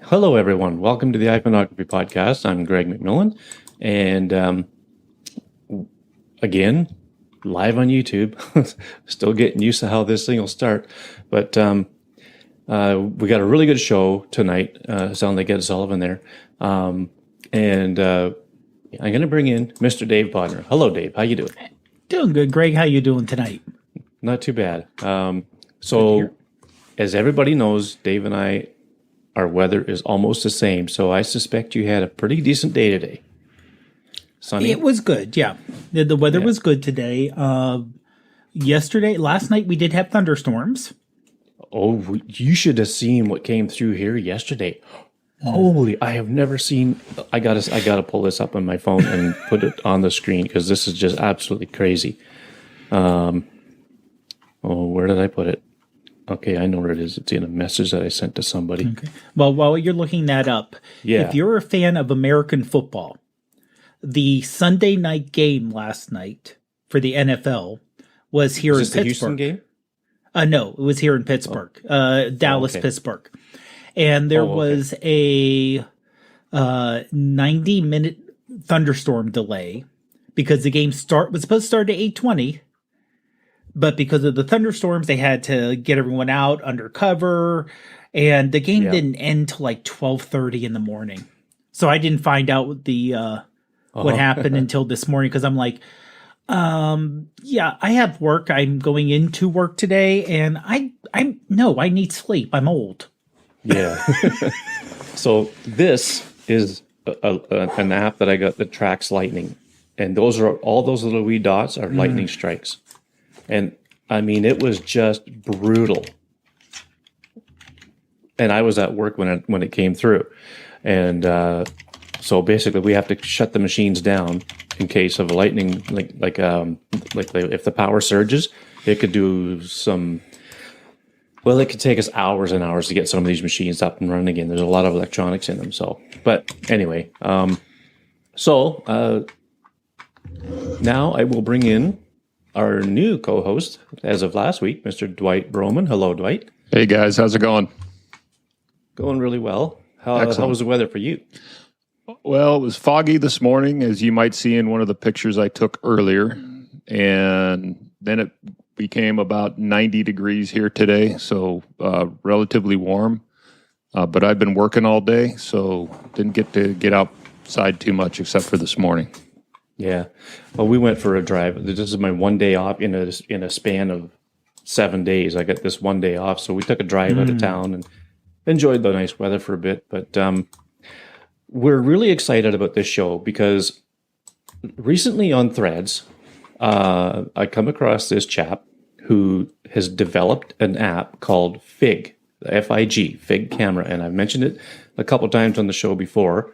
Hello, everyone. Welcome to the iPhoneography podcast. I'm Greg McMillan, and again, live on YouTube. Still getting used to how this thing will start, but we got a really good show tonight. Sound like Ed Sullivan there, and I'm going to bring in Mr. Dave Podner. Hello, Dave. How you doing? Doing good, Greg. How you doing tonight? Not too bad. So, as everybody knows, Dave and I, our weather is almost the same. So I suspect you had a pretty decent day today. Sunny? It was good, yeah. The weather was good today. Last night we did have thunderstorms. Oh, you should have seen what came through here yesterday. Holy, I have never seen. I gotta pull this up on my phone and put it on the screen because this is just absolutely crazy. Where did I put it? Okay, I know where it is. It's in a message that I sent to somebody. Okay. Well, while you're looking that up, if you're a fan of American football, the Sunday night game last night for the NFL was here in Pittsburgh. The Houston game? No, it was here in Pittsburgh, Dallas, Pittsburgh. And there was a 90-minute thunderstorm delay because the game was supposed to start at 8:20. But because of the thunderstorms, they had to get everyone out under cover, and the game didn't end till like 12:30 in the morning. So I didn't find out what happened until this morning because I'm like, I have work. I'm going into work today, and I need sleep. I'm old. Yeah. So this is an app that I got that tracks lightning, and all those little wee dots are lightning strikes. And I mean, it was just brutal. And I was at work when it came through. And so basically we have to shut the machines down in case of a lightning, like if the power surges, it could do it could take us hours and hours to get some of these machines up and running again. There's a lot of electronics in them. But anyway, now I will bring in our new co-host, as of last week, Mr. Dwight Broman. Hello, Dwight. Hey, guys. How's it going? Going really well. How was the weather for you? Well, it was foggy this morning, as you might see in one of the pictures I took earlier. And then it became about 90 degrees here today, so relatively warm. But I've been working all day, so didn't get to get outside too much except for this morning. Yeah. Well, we went for a drive. This is my one day off in a span of 7 days. I got this one day off. So we took a drive out of town and enjoyed the nice weather for a bit. But we're really excited about this show because recently on Threads, I come across this chap who has developed an app called Fig, F-I-G, Fig Camera. And I've mentioned it a couple of times on the show before.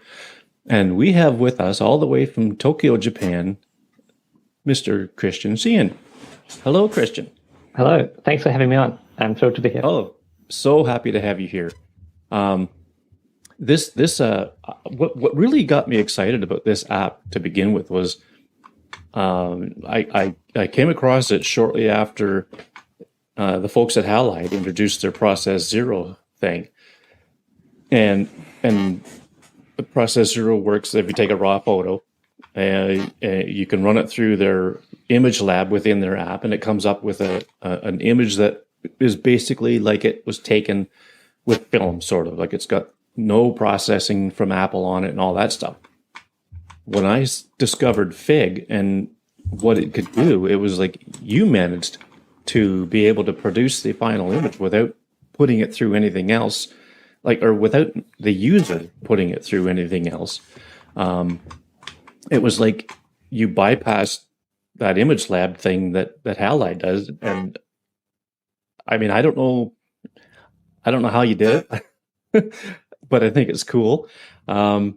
And we have with us, all the way from Tokyo, Japan, Mr. Christian Sheehan. Hello, Christian. Hello. Thanks for having me on. I'm thrilled to be here. Oh, so happy to have you here. What really got me excited about this app to begin with was I came across it shortly after the folks at Halide introduced their Process Zero thing, and the Process Zero works if you take a raw photo, you can run it through their image lab within their app, and it comes up with an image that is basically like it was taken with film, sort of. Like it's got no processing from Apple on it and all that stuff. When I discovered Fig and what it could do, it was like you managed to be able to produce the final image without putting it through anything else. Or without the user putting it through anything else. It was like you bypassed that image lab thing that Halide does. And I mean, I don't know how you did it, but I think it's cool. And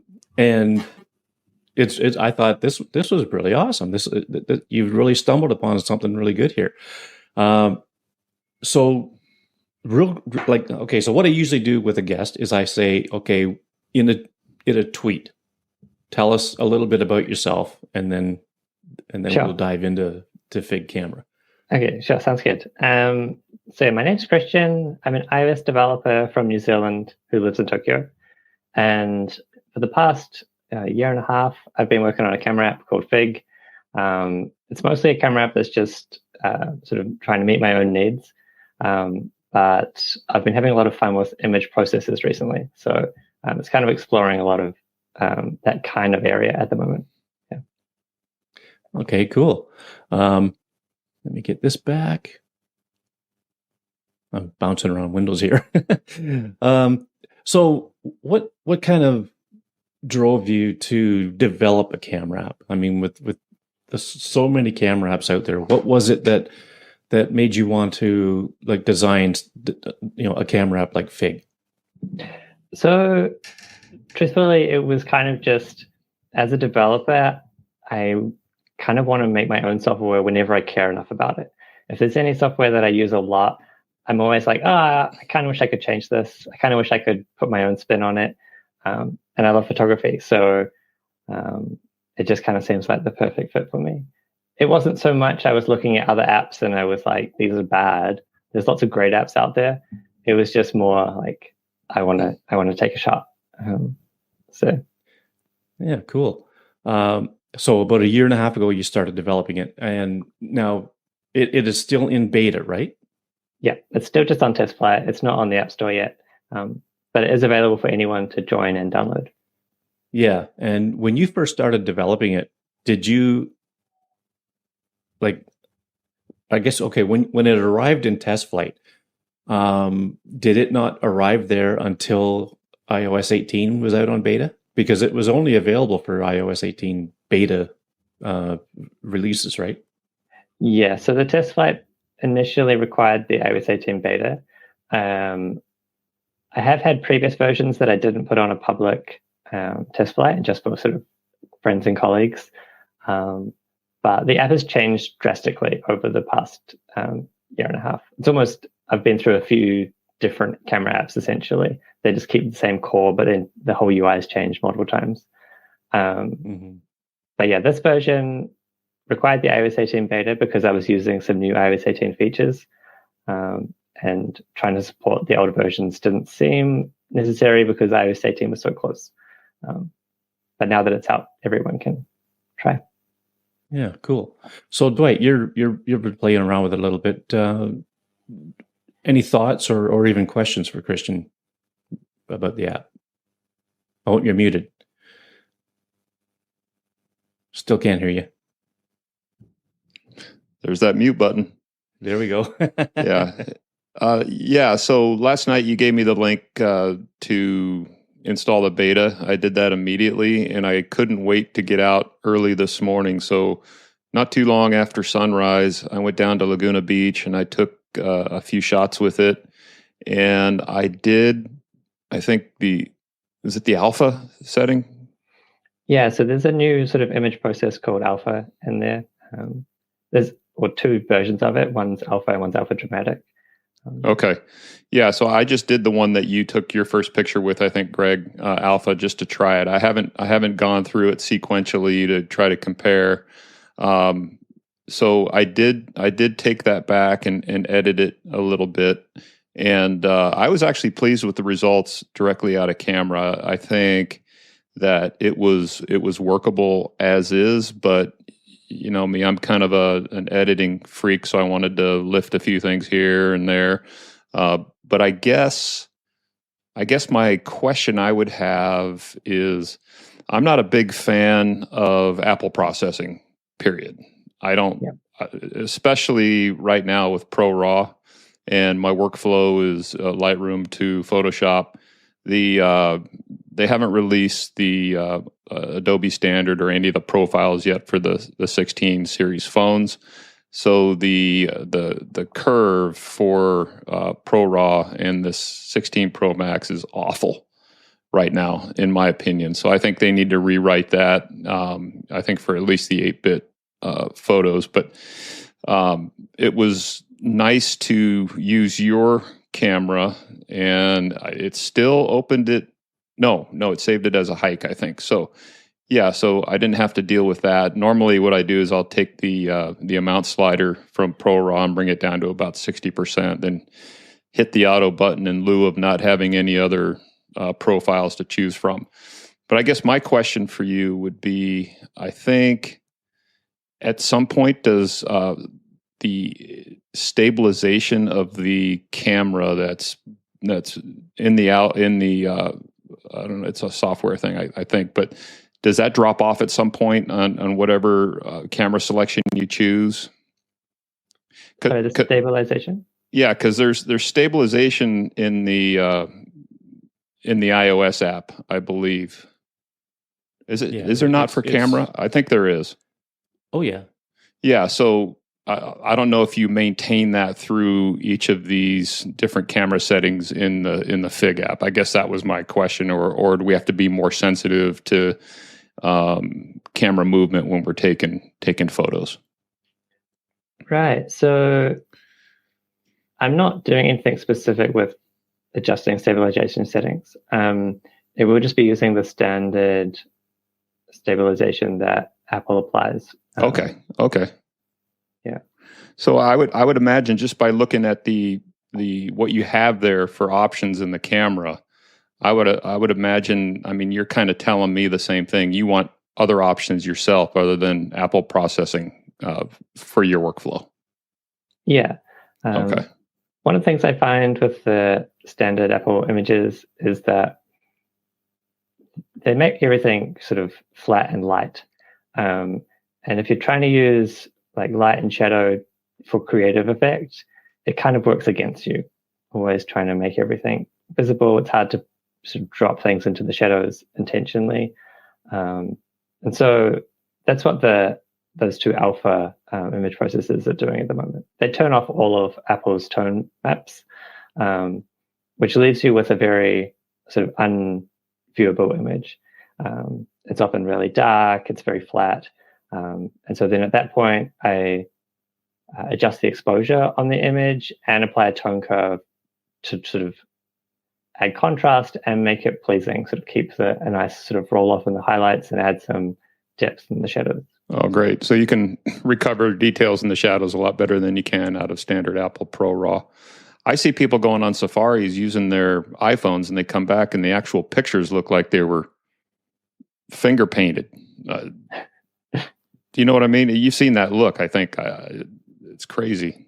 I thought this was really awesome. You've really stumbled upon something really good here. So what I usually do with a guest is I say, okay, in a tweet, tell us a little bit about yourself, and then Sure. We'll dive into Fig Camera. Okay, sure, sounds good. So my name's Christian. I'm an iOS developer from New Zealand who lives in Tokyo. And for the past year and a half, I've been working on a camera app called Fig. It's mostly a camera app that's just sort of trying to meet my own needs. But I've been having a lot of fun with image processors recently. So it's kind of exploring a lot of that kind of area at the moment. Yeah. Okay, cool. Let me get this back. I'm bouncing around windows here. So what kind of drove you to develop a camera app? I mean, with so many camera apps out there, what was it that made you want to like design, a camera app like Fig? So truthfully, it was kind of just as a developer, I kind of want to make my own software whenever I care enough about it. If there's any software that I use a lot, I'm always like, I kind of wish I could change this. I kind of wish I could put my own spin on it. And I love photography. So it just kind of seems like the perfect fit for me. It wasn't so much I was looking at other apps and I was like, these are bad. There's lots of great apps out there. It was just more like, I want to take a shot. So yeah, cool. So about a year and a half ago, you started developing it, and now it is still in beta, right? Yeah, it's still just on test flight. It's not on the App Store yet, but it is available for anyone to join and download. Yeah, and when you first started developing it, did you I guess, okay, when it arrived in test flight, did it not arrive there until iOS 18 was out on beta? Because it was only available for iOS 18 beta releases, right? Yeah, so the test flight initially required the iOS 18 beta. I have had previous versions that I didn't put on a public test flight, just for sort of friends and colleagues. But the app has changed drastically over the past year and a half. It's almost, I've been through a few different camera apps, essentially. They just keep the same core, but then the whole UI has changed multiple times. But yeah, this version required the iOS 18 beta because I was using some new iOS 18 features. And trying to support the older versions didn't seem necessary because iOS 18 was so close. But now that it's out, everyone can try. Yeah, cool. So Dwight, you've been playing around with it a little bit. Any thoughts or even questions for Christian about the app? Oh, you're muted. Still can't hear you. There's that mute button. There we go. Yeah. So last night you gave me the link to install the beta. I did that immediately, and I couldn't wait to get out early this morning. So not too long after sunrise, I went down to Laguna Beach and I took a few shots with it. And I think is it the alpha setting? Yeah, so there's a new sort of image process called alpha in there. There's two versions of it. One's alpha and one's alpha dramatic. Okay. Yeah, so I just did the one that you took your first picture with, I think, Greg, alpha, just to try it. I haven't gone through it sequentially to try to compare. So I did take that back and edit it a little bit. And I was actually pleased with the results directly out of camera. I think that it was workable as is, but you know me, I'm kind of an editing freak, so I wanted to lift a few things here and there. But I guess my question I would have is, I'm not a big fan of Apple processing, period. I don't, especially right now with ProRAW, and my workflow is Lightroom to Photoshop. They haven't released the Adobe standard or any of the profiles yet for the 16 series phones. So the curve for ProRAW and this 16 Pro Max is awful right now, in my opinion. So I think they need to rewrite that. I think for at least the 8-bit photos, but it was nice to use your camera, and it still opened it. No, it saved it as a hike, I think. So yeah, so I didn't have to deal with that. Normally what I do is I'll take the amount slider from ProRAW and bring it down to about 60%, then hit the auto button in lieu of not having any other profiles to choose from. But I guess my question for you would be, I think at some point does the stabilization of the camera that's in the I don't know, it's a software thing, I think, but does that drop off at some point on whatever camera selection you choose? Sorry, the stabilization? Yeah, because there's stabilization in the iOS app, I believe. Is it? Yeah, Is there not for camera? I think there is. Oh yeah. Yeah. So I don't know if you maintain that through each of these different camera settings in the Fig app. I guess that was my question, or do we have to be more sensitive to camera movement when we're taking photos? Right. So I'm not doing anything specific with adjusting stabilization settings. It will just be using the standard stabilization that Apple applies. Okay. Yeah. So I would imagine just by looking at the what you have there for options in the camera, I would imagine. I mean, you're kind of telling me the same thing. You want other options yourself other than Apple processing for your workflow. Yeah. Okay. One of the things I find with the standard Apple images is that they make everything sort of flat and light. And if you're trying to use like light and shadow for creative effect, it kind of works against you. Always trying to make everything visible. It's hard to sort of drop things into the shadows intentionally. And so that's what those two alpha image processors are doing at the moment. They turn off all of Apple's tone maps, which leaves you with a very sort of unviewable image. It's often really dark, it's very flat. And so then at that point, I adjust the exposure on the image and apply a tone curve to sort of add contrast and make it pleasing, sort of keep a nice sort of roll off in the highlights and add some depth in the shadows. Oh, great. So you can recover details in the shadows a lot better than you can out of standard Apple Pro RAW. I see people going on safaris using their iPhones and they come back and the actual pictures look like they were finger painted. Do you know what I mean? You've seen that look, I think. It's crazy.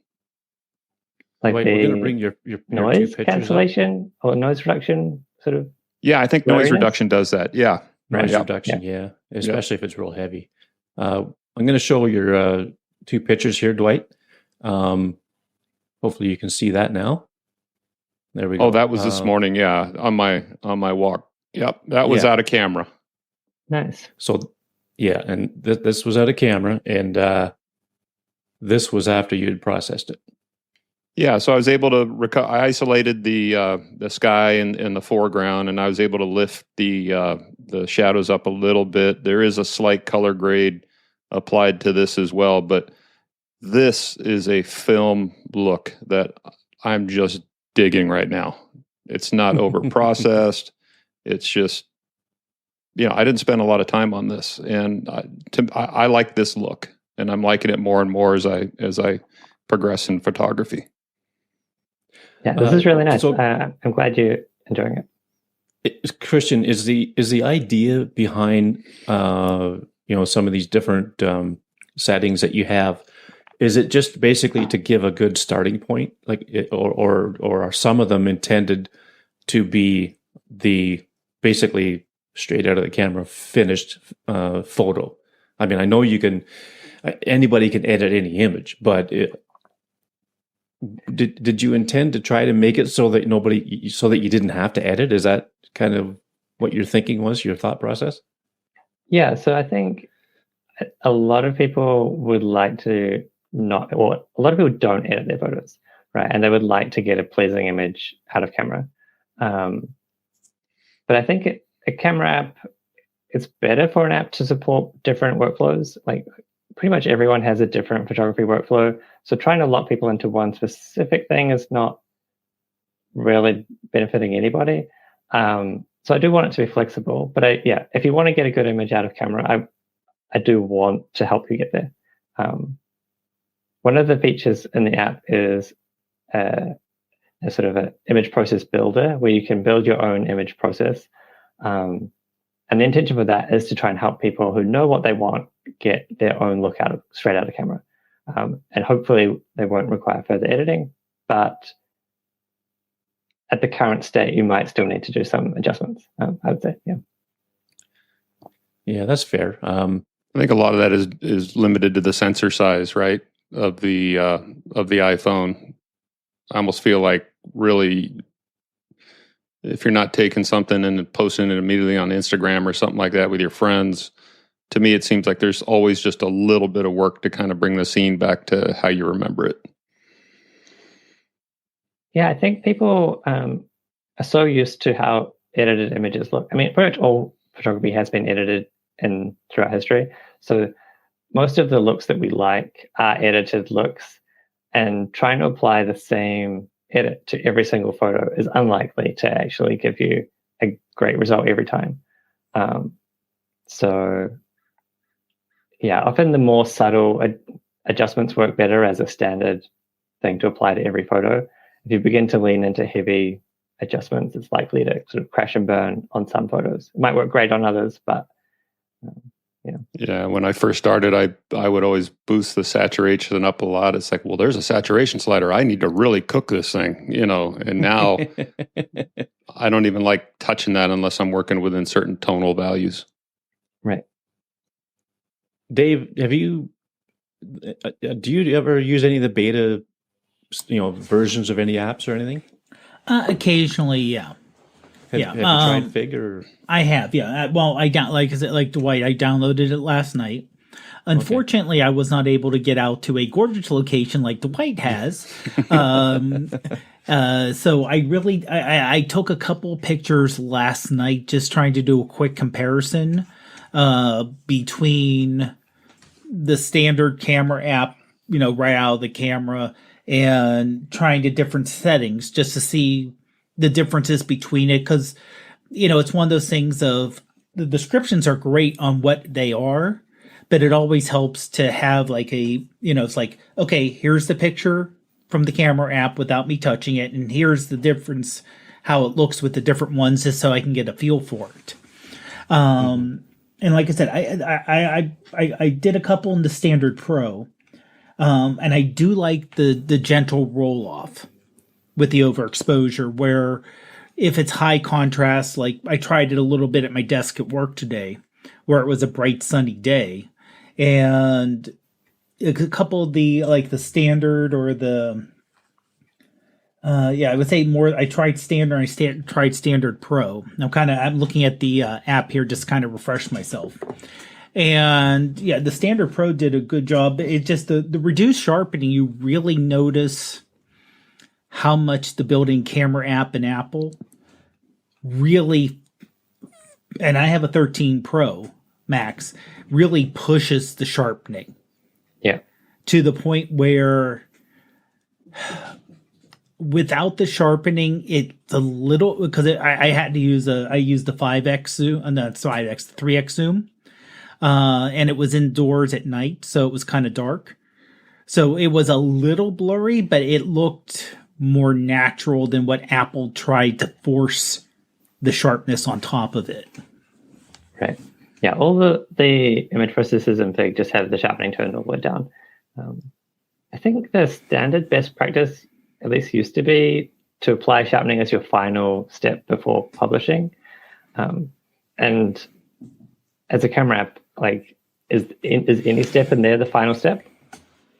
Like Wait, we're going to bring your noise two pictures cancellation or noise reduction sort of. Yeah, I think noise reduction does that. Yeah. Noise Yeah. reduction, yeah. Especially if it's real heavy. I'm going to show your two pictures here, Dwight. Hopefully you can see that now. There we go. Oh, that was this morning. Yeah, on my walk. Yep, that was out of camera. Nice. So, yeah, and this was out of camera, and this was after you had processed it. Yeah, so I was able to I isolated the sky in the foreground, and I was able to lift the shadows up a little bit. There is a slight color grade applied to this as well, but this is a film look that I'm just digging right now. It's not over processed. It's just, I didn't spend a lot of time on this, and I like this look, and I'm liking it more and more as I progress in photography. Yeah, this is really nice. So, I'm glad you're enjoying it. Christian, is the idea behind some of these different settings that you have? Is it just basically to give a good starting point, or are some of them intended to be the basically straight out of the camera finished photo? I mean, I know anybody can edit any image, but did you intend to try to make it so that you didn't have to edit? Is that kind of what your thinking was, your thought process? Yeah, so I think a lot of people would like to a lot of people don't edit their photos, right? And they would like to get a pleasing image out of camera. But I think a camera app, it's better for an app to support different workflows. Like pretty much everyone has a different photography workflow. So trying to lock people into one specific thing is not really benefiting anybody. So I do want it to be flexible, but if you want to get a good image out of camera, I do want to help you get there. One of the features in the app is a sort of an image process builder where you can build your own image process. And the intention for that is to try and help people who know what they want get their own look straight out of camera. And hopefully they won't require further editing, but at the current state, you might still need to do some adjustments, I would say. Yeah. Yeah, that's fair. I think a lot of that is limited to the sensor size, right, of the iPhone. I almost feel like really, if you're not taking something and posting it immediately on Instagram or something like that with your friends, to me it seems like there's always just a little bit of work to kind of bring the scene back to how you remember it. Yeah, I think people are so used to how edited images look. I mean, pretty much all photography has been edited throughout history. So most of the looks that we like are edited looks, and trying to apply the same edit to every single photo is unlikely to actually give you a great result every time. So yeah, often the more subtle adjustments work better as a standard thing to apply to every photo. If you begin to lean into heavy adjustments, it's likely to sort of crash and burn on some photos. It might work great on others, but Yeah, when I first started, I would always boost the saturation up a lot. It's like, well, there's a saturation slider. I need to really cook this thing, and now I don't even like touching that unless I'm working within certain tonal values. Right. Dave, do you ever use any of the beta, versions of any apps or anything? Occasionally, yeah. Have you tried Fig or? I have, yeah. Well, like Dwight, I downloaded it last night. Unfortunately, I was not able to get out to a gorgeous location like Dwight has. So I took a couple pictures last night, just trying to do a quick comparison between the standard camera app, right out of the camera, and trying to different settings just to see the differences between it. Because, it's one of those things of the descriptions are great on what they are, but it always helps to have like it's like, okay, here's the picture from the camera app without me touching it, and here's the difference, how it looks with the different ones, just so I can get a feel for it. And like I said, I did a couple in the standard Pro, and I do like the gentle roll off with the overexposure, where if it's high contrast, like I tried it a little bit at my desk at work today, where it was a bright sunny day, and a couple of the standard or the I would say more. I tried standard. Tried standard Pro. I'm looking at the app here, just kind of refresh myself. And yeah, the standard Pro did a good job. It's just the reduced sharpening. You really notice how much the built-in camera app in Apple really, and I have a 13 Pro Max, really pushes the sharpening. Yeah. To the point where without the sharpening, it's a little, because I had to use I used the 5x zoom, not 5x, the 3x zoom, and it was indoors at night, so it was kind of dark. So it was a little blurry, but it looked more natural than what Apple tried to force the sharpness on top of it. Right. Yeah, all the image processors in Fig just have the sharpening turned all the way down. I think the standard best practice, at least used to be, to apply sharpening as your final step before publishing. And as a camera app, is any step in there the final step?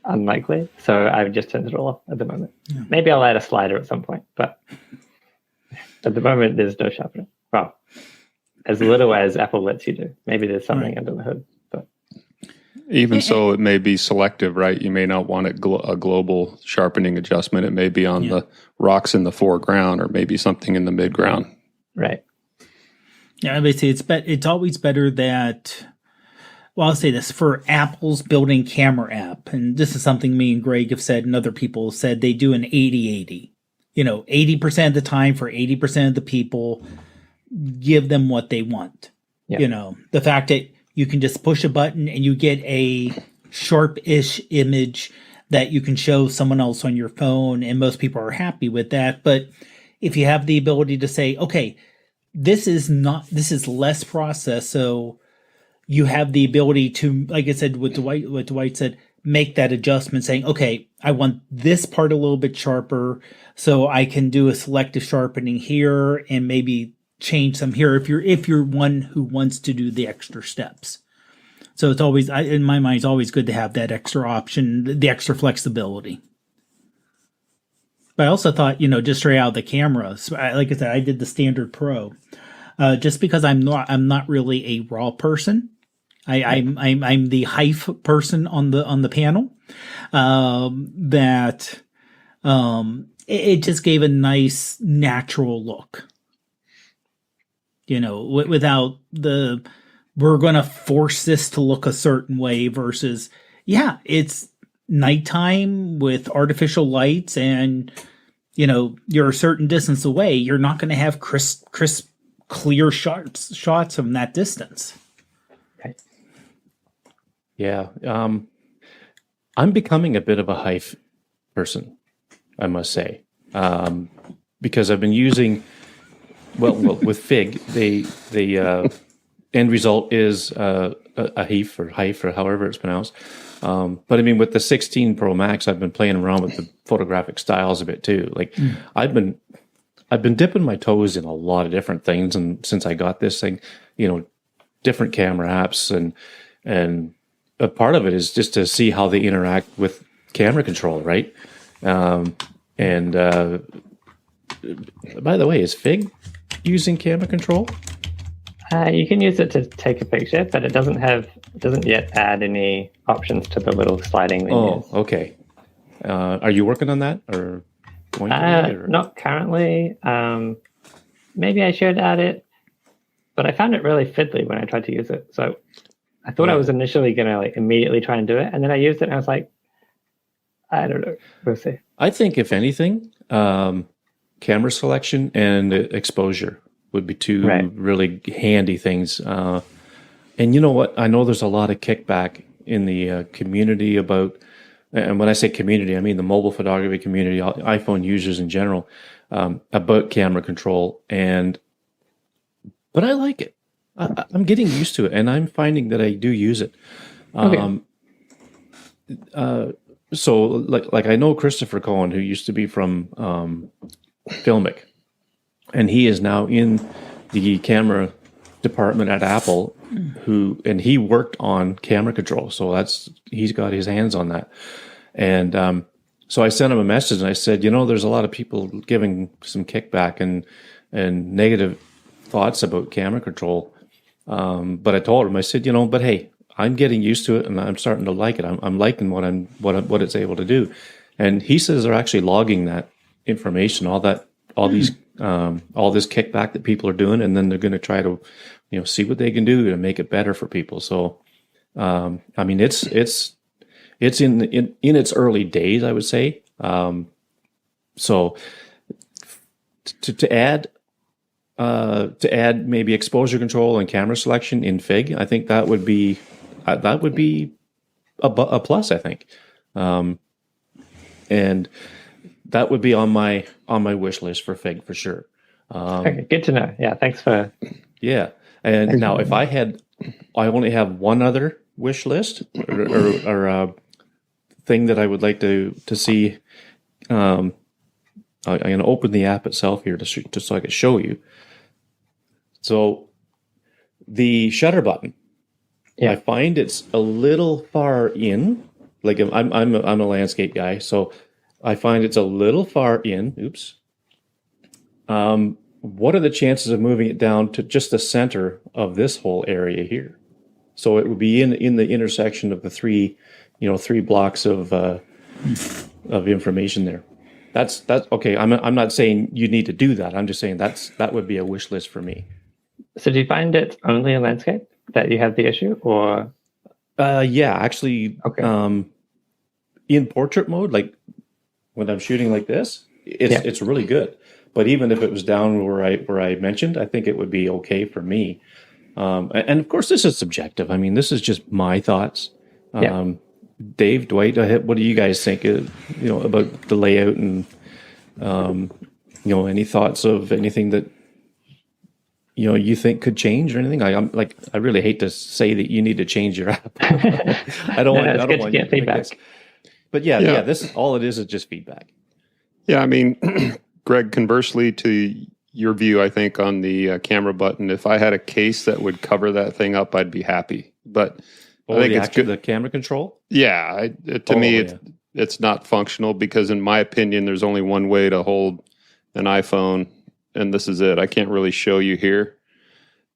Unlikely. So I've just turned it all off at the moment. Yeah. Maybe I'll add a slider at some point, but at the moment there's no sharpening. Well, as little as Apple lets you do. Maybe there's something under the hood, but even so, it may be selective, right? You may not want a global sharpening adjustment. It may be on the rocks in the foreground, or maybe something in the midground. Right. Yeah, obviously it's always better that. Well, I'll say this, for Apple's built-in camera app, and this is something me and Greg have said and other people have said, they do an 80-80. 80% of the time for 80% of the people, give them what they want. Yeah. The fact that you can just push a button and you get a sharp-ish image that you can show someone else on your phone, and most people are happy with that. But if you have the ability to say, okay, this is less process, so you have the ability to, like I said, what Dwight said, make that adjustment, saying, okay, I want this part a little bit sharper, so I can do a selective sharpening here and maybe change some here if you're one who wants to do the extra steps. So it's always, in my mind, it's always good to have that extra option, the extra flexibility. But I also thought, just straight out of the camera, so like I said, I did the standard Pro, just because I'm not really a RAW person. I'm the HEIF person on the panel. It just gave a nice natural look. Without we're going to force this to look a certain way versus, it's nighttime with artificial lights and, you're a certain distance away. You're not going to have crisp, clear shots from that distance. Right. Yeah. I'm becoming a bit of a HEIF person, I must say, because I've been using, well with Fig, the end result is a HEIF or however it's pronounced. But I mean, with the 16 Pro Max, I've been playing around with the photographic styles a bit too. Like I've been dipping my toes in a lot of different things, and since I got this thing, different camera apps, and a part of it is just to see how they interact with camera control, right? By the way, is Fig using camera control? You can use it to take a picture, but it doesn't yet add any options to the little sliding menus. Oh, okay. Are you working on that or going to? Not currently. Maybe I should add it, but I found it really fiddly when I tried to use it. So I thought I was initially going to immediately try and do it, and then I used it and I was like, I don't know. We'll see. I think if anything, camera selection and exposure would be two really handy things. And you know what? I know there's a lot of kickback in the community about, and when I say community, I mean the mobile photography community, iPhone users in general, about camera control. But I like it. I'm getting used to it, and I'm finding that I do use it. So like I know Christopher Cohen, who used to be from Filmic, and he is now in the camera department at Apple, and he worked on camera control. So he's got his hands on that. And so I sent him a message and I said, there's a lot of people giving some kickback and negative thoughts about camera control. But I told him, I said, but hey, I'm getting used to it and I'm starting to like it. I'm liking what it's able to do. And he says they're actually logging that information, all this kickback that people are doing, and then they're going to try to, see what they can do to make it better for people. So, I mean, it's in its early days, I would say. So to add maybe exposure control and camera selection in Fig, I think that would be a plus, I think. And that would be on my wish list for Fig for sure. Okay, good to know. Yeah, thanks for. Yeah, and now if I only have one other wish list or thing that I would like to see. I'm going to open the app itself here just so I can show you. So the shutter button, I find it's a little far in. Like I'm a landscape guy, so I find it's a little far in. Oops. What are the chances of moving it down to just the center of this whole area here? So it would be in the intersection of the three blocks of information there. That's okay. I'm not saying you need to do that. I'm just saying that would be a wish list for me. So do you find it's only in landscape that you have the issue, or? Yeah, actually, okay. In portrait mode, like when I'm shooting like this, it's really good. But even if it was down where I mentioned, I think it would be okay for me. And of course, this is subjective. I mean, this is just my thoughts. Dave, Dwight, what do you guys think? About the layout and any thoughts of anything that you think could change or anything? I really hate to say that you need to change your app. I don't It's good to get feedback. But yeah, this all it is just feedback. Yeah, I mean, Greg, conversely to your view, I think on the camera button, if I had a case that would cover that thing up, I'd be happy. But I think it's good. The camera control? Yeah, to me, it's not functional because, in my opinion, there's only one way to hold an iPhone, and this is it. I can't really show you here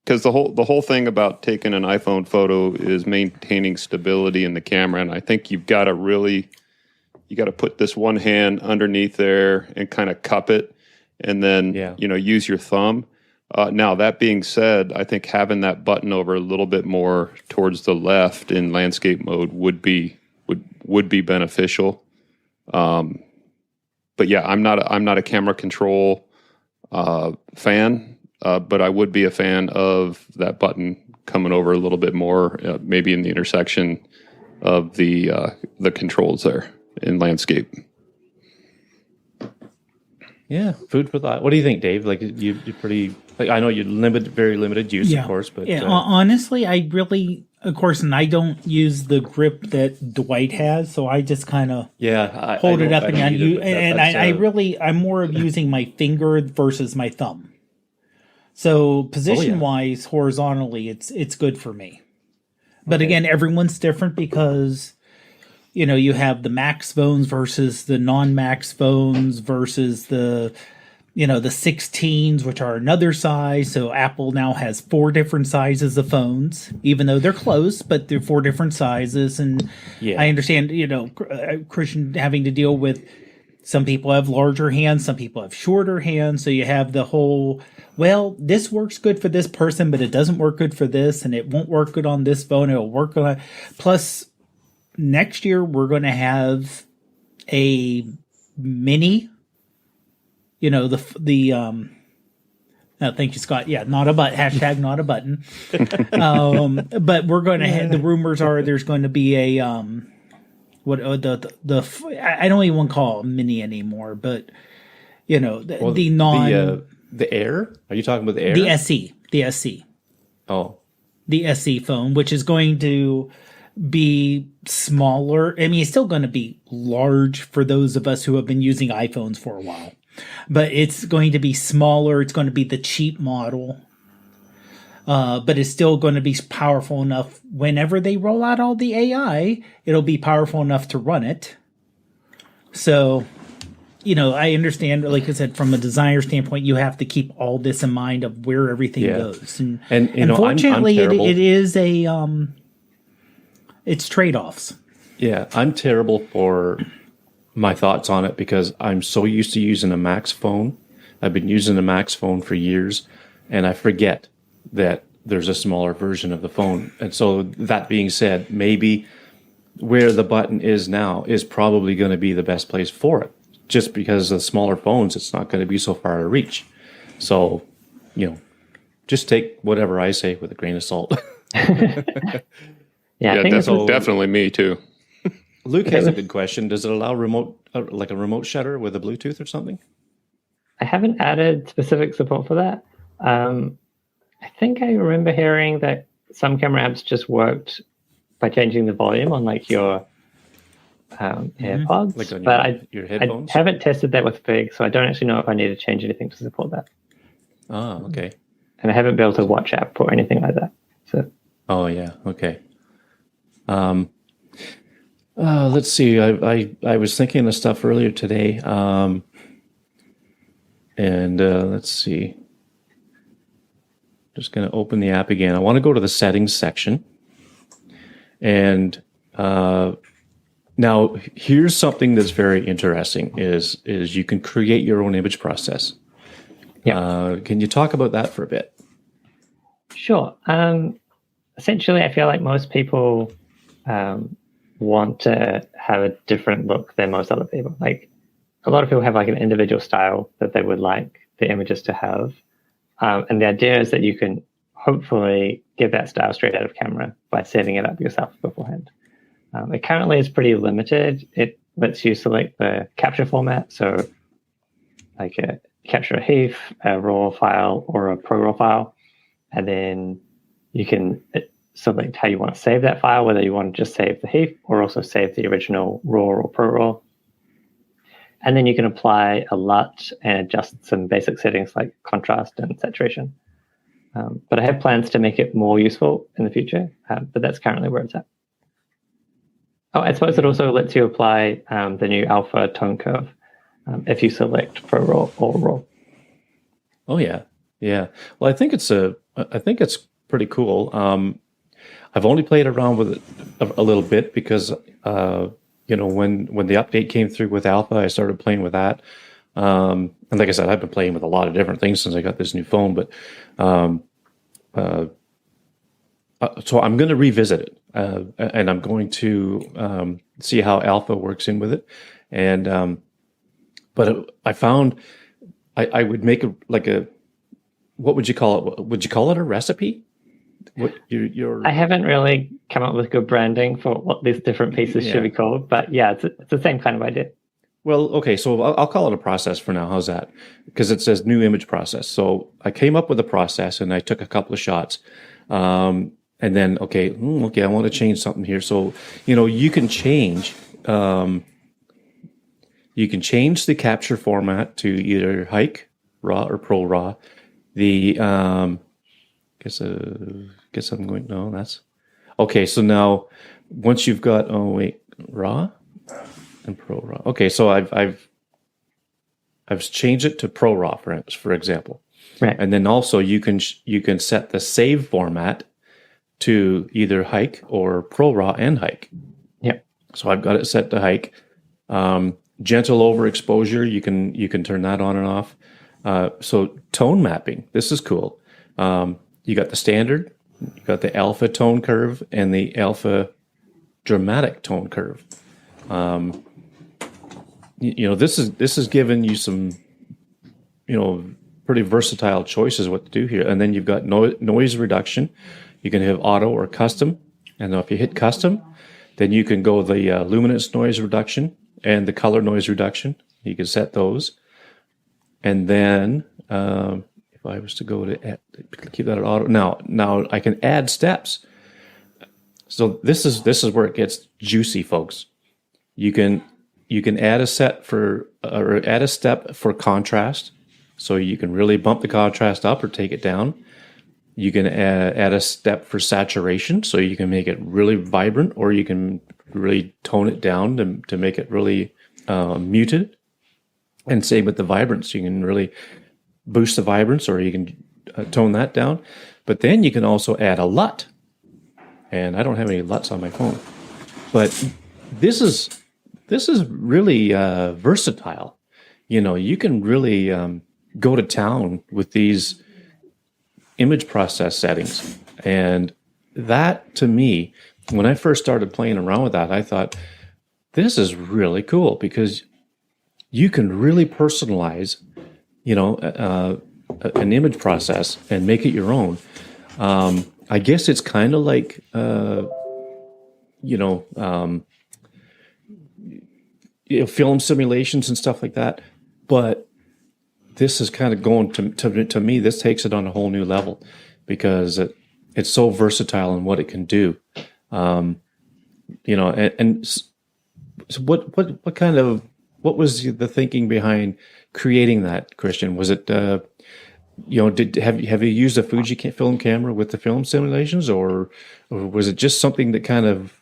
because the whole thing about taking an iPhone photo is maintaining stability in the camera, and I think you got to put this one hand underneath there and kind of cup it, and then use your thumb. Now, that being said, I think having that button over a little bit more towards the left in landscape mode would be beneficial. But yeah, I'm not a camera control fan, but I would be a fan of that button coming over a little bit more, maybe in the intersection of the controls there in landscape. Yeah, food for thought. What do you think, Dave? Like you're pretty. I know you're very limited use, of course, but honestly, I really, of course, and I don't use the grip that Dwight has, so I just kind of hold it up and you. And I'm more of using my finger versus my thumb. So position wise, horizontally, it's good for me. But again, everyone's different because you have the Max phones versus the non-Max phones versus the 16s, which are another size. So Apple now has 4 different sizes of phones, even though they're close, but they're 4 different sizes. And I understand, Christian having to deal with some people have larger hands, some people have shorter hands. So you have the whole, this works good for this person, but it doesn't work good for this, and it won't work good on this phone. It'll work on. Plus, next year we're going to have a mini. Thank you, Scott. Yeah, not a button. Hashtag not a button. But we're going to have, the rumors are there's going to be a I don't even want to call it mini anymore, but the Air. Are you talking about the Air? The SE. Oh, the SE phone, which is going to be smaller. I mean, it's still going to be large for those of us who have been using iPhones for a while. But it's going to be smaller. It's going to be the cheap model. But it's still going to be powerful enough. Whenever they roll out all the AI, it'll be powerful enough to run it. So, I understand, like I said, from a designer standpoint, you have to keep all this in mind of where everything goes. And unfortunately, it is it's trade-offs. Yeah, I'm terrible for my thoughts on it because I'm so used to using a Max phone. I've been using a Max phone for years, and I forget that there's a smaller version of the phone. And so that being said, maybe where the button is now is probably going to be the best place for it. Just because of the smaller phones, it's not going to be so far to reach. So, just take whatever I say with a grain of salt. Yeah, definitely me too. Luke has a good question. Does it allow a remote shutter with a Bluetooth or something? I haven't added specific support for that. I think I remember hearing that some camera apps just worked by changing the volume on your AirPods, like your headphones. I haven't tested that with Fig, so I don't actually know if I need to change anything to support that. Oh, okay. And I haven't built a watch app or anything like that. So. Oh yeah, okay. Let's see. I was thinking of stuff earlier today, and let's see. Just going to open the app again. I want to go to the settings section, and now here's something that's very interesting: is you can create your own image process. Yeah. Can you talk about that for a bit? Sure. Essentially, I feel like most people want to have a different look than most other people. Like a lot of people have an individual style that they would like the images to have. And the idea is that you can hopefully get that style straight out of camera by setting it up yourself beforehand. It currently is pretty limited. It lets you select the capture format, so like capture a HEIF, a RAW file, or a ProRAW file, and then you can select how you want to save that file, whether you want to just save the HEIF or also save the original RAW or ProRAW. And then you can apply a LUT and adjust some basic settings like contrast and saturation. But I have plans to make it more useful in the future, but that's currently where it's at. Oh, I suppose it also lets you apply the new alpha tone curve if you select ProRAW or RAW. Oh yeah. Well, I think it's pretty cool. I've only played around with it a little bit because when the update came through with alpha, I started playing with that. And like I said, I've been playing with a lot of different things since I got this new phone. But so I'm going to revisit it, and I'm going to see how alpha works in with it. And but I found I would make what would you call it? Would you call it a recipe? I haven't really come up with good branding for what these different pieces should be called, but yeah, it's the same kind of idea. Well, okay, so I'll call it a process for now. How's that? Because it says new image process. So I came up with a process and I took a couple of shots. And then, okay, I want to change something here. So, you can change the capture format to either hike, raw, or pro raw. The guess I'm going. No, that's okay. So now, once you've got raw and pro raw. Okay, so I've changed it to pro raw for example, right? And then also you can set the save format to either hike or pro raw and hike. Yeah. So I've got it set to hike. Gentle overexposure, you can turn that on and off. So tone mapping, this is cool. You got the standard, you got the alpha tone curve, and the alpha dramatic tone curve. This is giving you some, pretty versatile choices what to do here. And then you've got noise reduction. You can have auto or custom. And if you hit custom, then you can go the luminance noise reduction and the color noise reduction. You can set those. And then if I was to go to keep that at auto, now I can add steps. So this is where it gets juicy, folks. You can add a step for contrast, so you can really bump the contrast up or take it down. You can add a step for saturation, so you can make it really vibrant, or you can really tone it down to make it really muted. And same with the vibrance, you can really boost the vibrance, or you can tone that down. But then you can also add a LUT, and I don't have any LUTs on my phone, but this is really versatile. You can really go to town with these image process settings. And that, to me, when I first started playing around with that, I thought, this is really cool because you can really personalize, an image process and make it your own. I guess it's kind of like, film simulations and stuff like that. But this is kind of going to me, this takes it on a whole new level because it's so versatile in what it can do. So what was the thinking behind creating that, Christian? Was it, have you used a Fuji film camera with the film simulations, or was it just something that kind of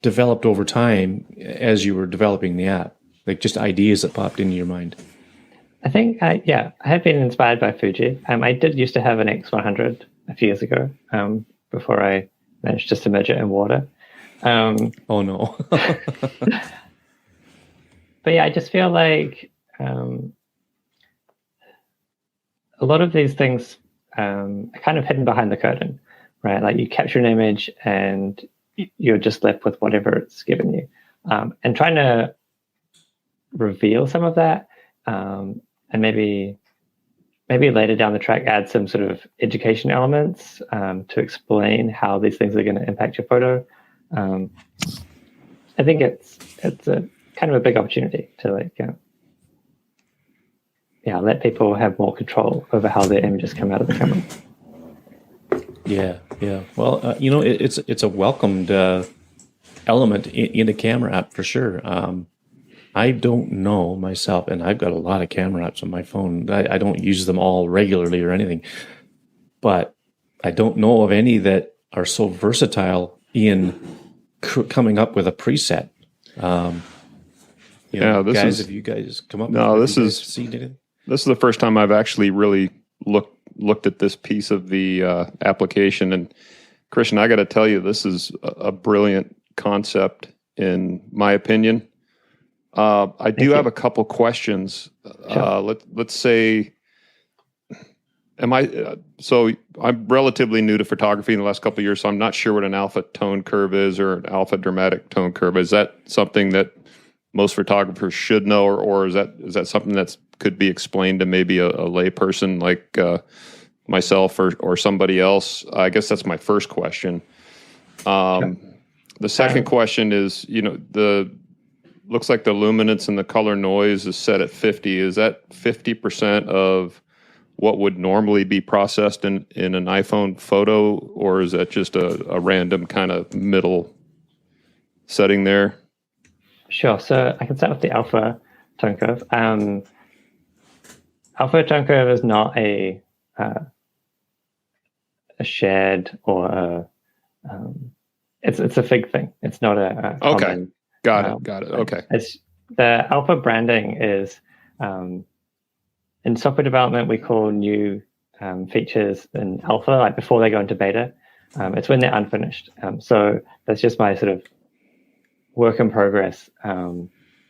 developed over time as you were developing the app, like just ideas that popped into your mind? I think, I have been inspired by Fuji. I did used to have an X100 a few years ago before I managed to submerge it in water. Oh, no. But yeah, I just feel like a lot of these things are kind of hidden behind the curtain, right? Like you capture an image and you're just left with whatever it's given you. And trying to reveal some of that and maybe later down the track add some sort of education elements to explain how these things are going to impact your photo. I think it's a kind of a big opportunity to let people have more control over how their images come out of the camera. Yeah. Well, it's a welcomed element in a camera app for sure. I don't know myself, and I've got a lot of camera apps on my phone. I don't use them all regularly or anything, but I don't know of any that are so versatile in coming up with a preset. Have you guys come up? No, this is seen it? This is the first time I've actually really looked at this piece of the application. And Christian, I got to tell you, this is a brilliant concept in my opinion. I do have a couple questions. Sure. Let's say, so I'm relatively new to photography in the last couple of years, so I'm not sure what an alpha tone curve is or an alpha dramatic tone curve. Is that something that most photographers should know, or is that something that could be explained to maybe a layperson like myself or somebody else? I guess that's my first question. Sure. The second question is, looks like the luminance and the color noise is set at 50. Is that 50% of what would normally be processed in an iPhone photo, or is that just a random kind of middle setting there? Sure. So I can start with the alpha tone curve. Alpha tone curve is not a shared or it's a fig thing. It's not a okay. Common, Got it. Okay. It's the alpha branding is in software development we call new features in alpha, like before they go into beta. It's when they're unfinished. So that's just my sort of work in progress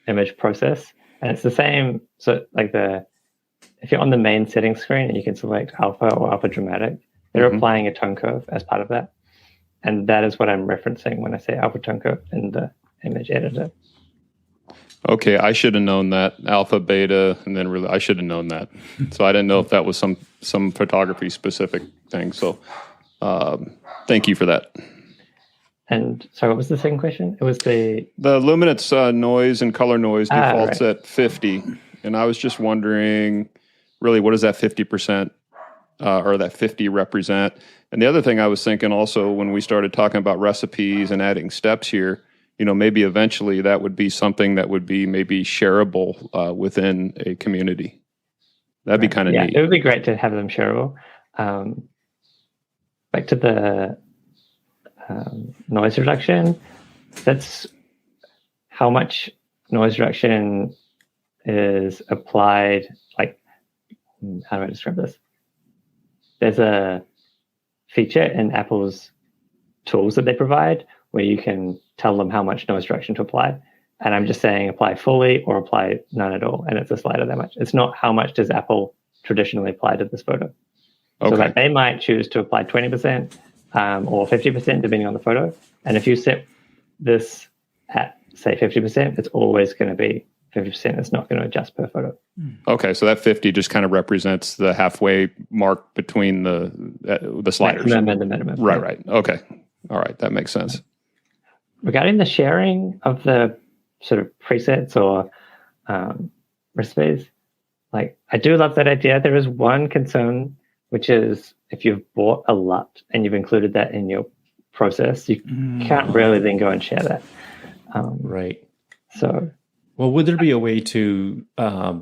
image process, and it's the same. So like if you're on the main settings screen and you can select alpha or alpha dramatic, they're applying a tone curve as part of that, and that is what I'm referencing when I say alpha tone curve in the image editor. Okay, I should have known that. Alpha, beta, and then really, I should have known that. So I didn't know if that was some photography specific thing. So thank you for that. And sorry, what was the second question? It was the luminance, noise, and color noise defaults at 50, and I was just wondering, really, what does that 50% or that 50 represent? And the other thing I was thinking also when we started talking about recipes and adding steps here, maybe eventually that would be something that would be maybe shareable within a community. That'd be kind of neat. It would be great to have them shareable. Back to the noise reduction, that's how much noise reduction is applied. Like, how do I describe this? There's a feature in Apple's tools that they provide where you can tell them how much noise reduction to apply. And I'm just saying apply fully or apply none at all. And it's a slider that much. It's not how much does Apple traditionally apply to this photo. Okay. So like they might choose to apply 20% or 50% depending on the photo. And if you set this at, say, 50%, it's always going to be 50%. It's not going to adjust per photo. Okay, so that 50 just kind of represents the halfway mark between the sliders. Maximum and the minimum. Right. Okay. All right, that makes sense. Regarding the sharing of the sort of presets or recipes, like I do love that idea. There is one concern, which is if you've bought a lot and you've included that in your process, you can't really then go and share that. Right. So, well, would there be a way to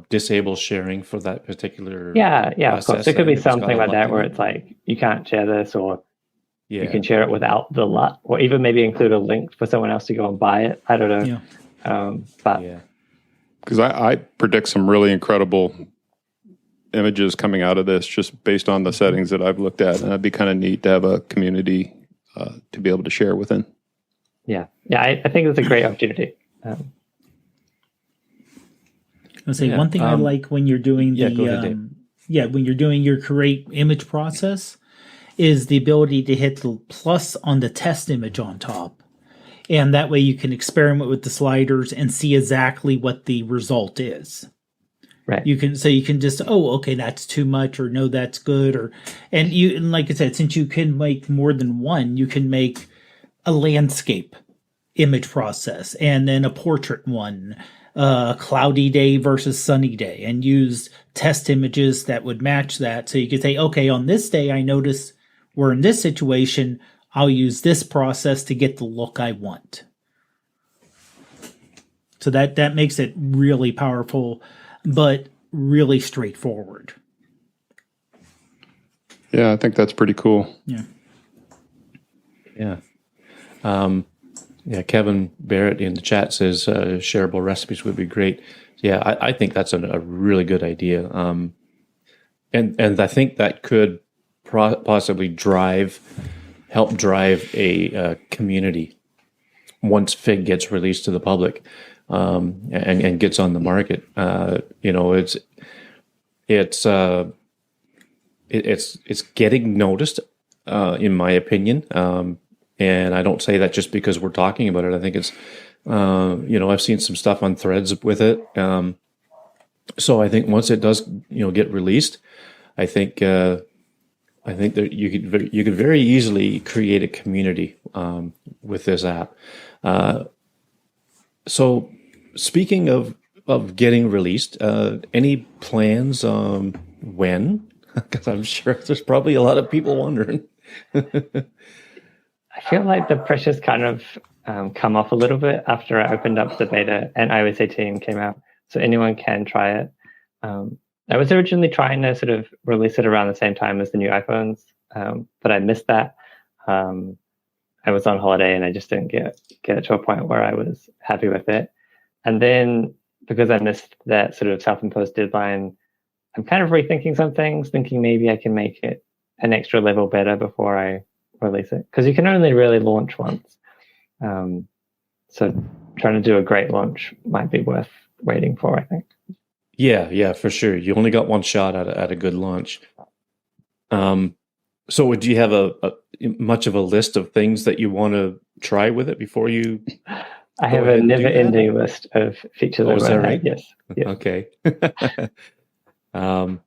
disable sharing for that particular? Yeah, of course. There could be something like that where it's like you can't share this, or you can share it without the LUT, or even maybe include a link for someone else to go and buy it. I don't know. Yeah. Because I predict some really incredible images coming out of this just based on the settings that I've looked at. And that'd be kind of neat to have a community to be able to share within. Yeah, I think it's a great opportunity. I'll say one thing I like when you're doing when you're doing your create image process is the ability to hit the plus on the test image on top. And that way you can experiment with the sliders and see exactly what the result is. Right. You can just, okay, that's too much, or no, that's good, and like I said, since you can make more than one, you can make a landscape image process, and then a portrait one, cloudy day versus sunny day, and use test images that would match that. So you could say, okay, on this day, I notice we're in this situation. I'll use this process to get the look I want. So that makes it really powerful, but really straightforward. Yeah, I think that's pretty cool. Yeah. Yeah. Kevin Barrett in the chat says shareable recipes would be great. Yeah, I think that's a really good idea. And I think that could possibly help drive a community once Fig gets released to the public and gets on the market. It's getting noticed, in my opinion. And I don't say that just because we're talking about it. I think it's, I've seen some stuff on threads with it. So I think once it does, get released, I think that you could very easily create a community with this app. So speaking of getting released, any plans when? Because I'm sure there's probably a lot of people wondering. I feel like the pressure's kind of come off a little bit after I opened up the beta and iOS 18 came out, so anyone can try it. I was originally trying to sort of release it around the same time as the new iPhones, but I missed that. I was on holiday and I just didn't get it to a point where I was happy with it. And then because I missed that sort of self-imposed deadline, I'm kind of rethinking some things, thinking maybe I can make it an extra level better before I release it, because you can only really launch once. So trying to do a great launch might be worth waiting for, I think. Yeah, for sure. You only got one shot at a good launch. So do you have a much of a list of things that you want to try with it before you? I have a never-ending list of features. Is that right? Yes. Okay. Dale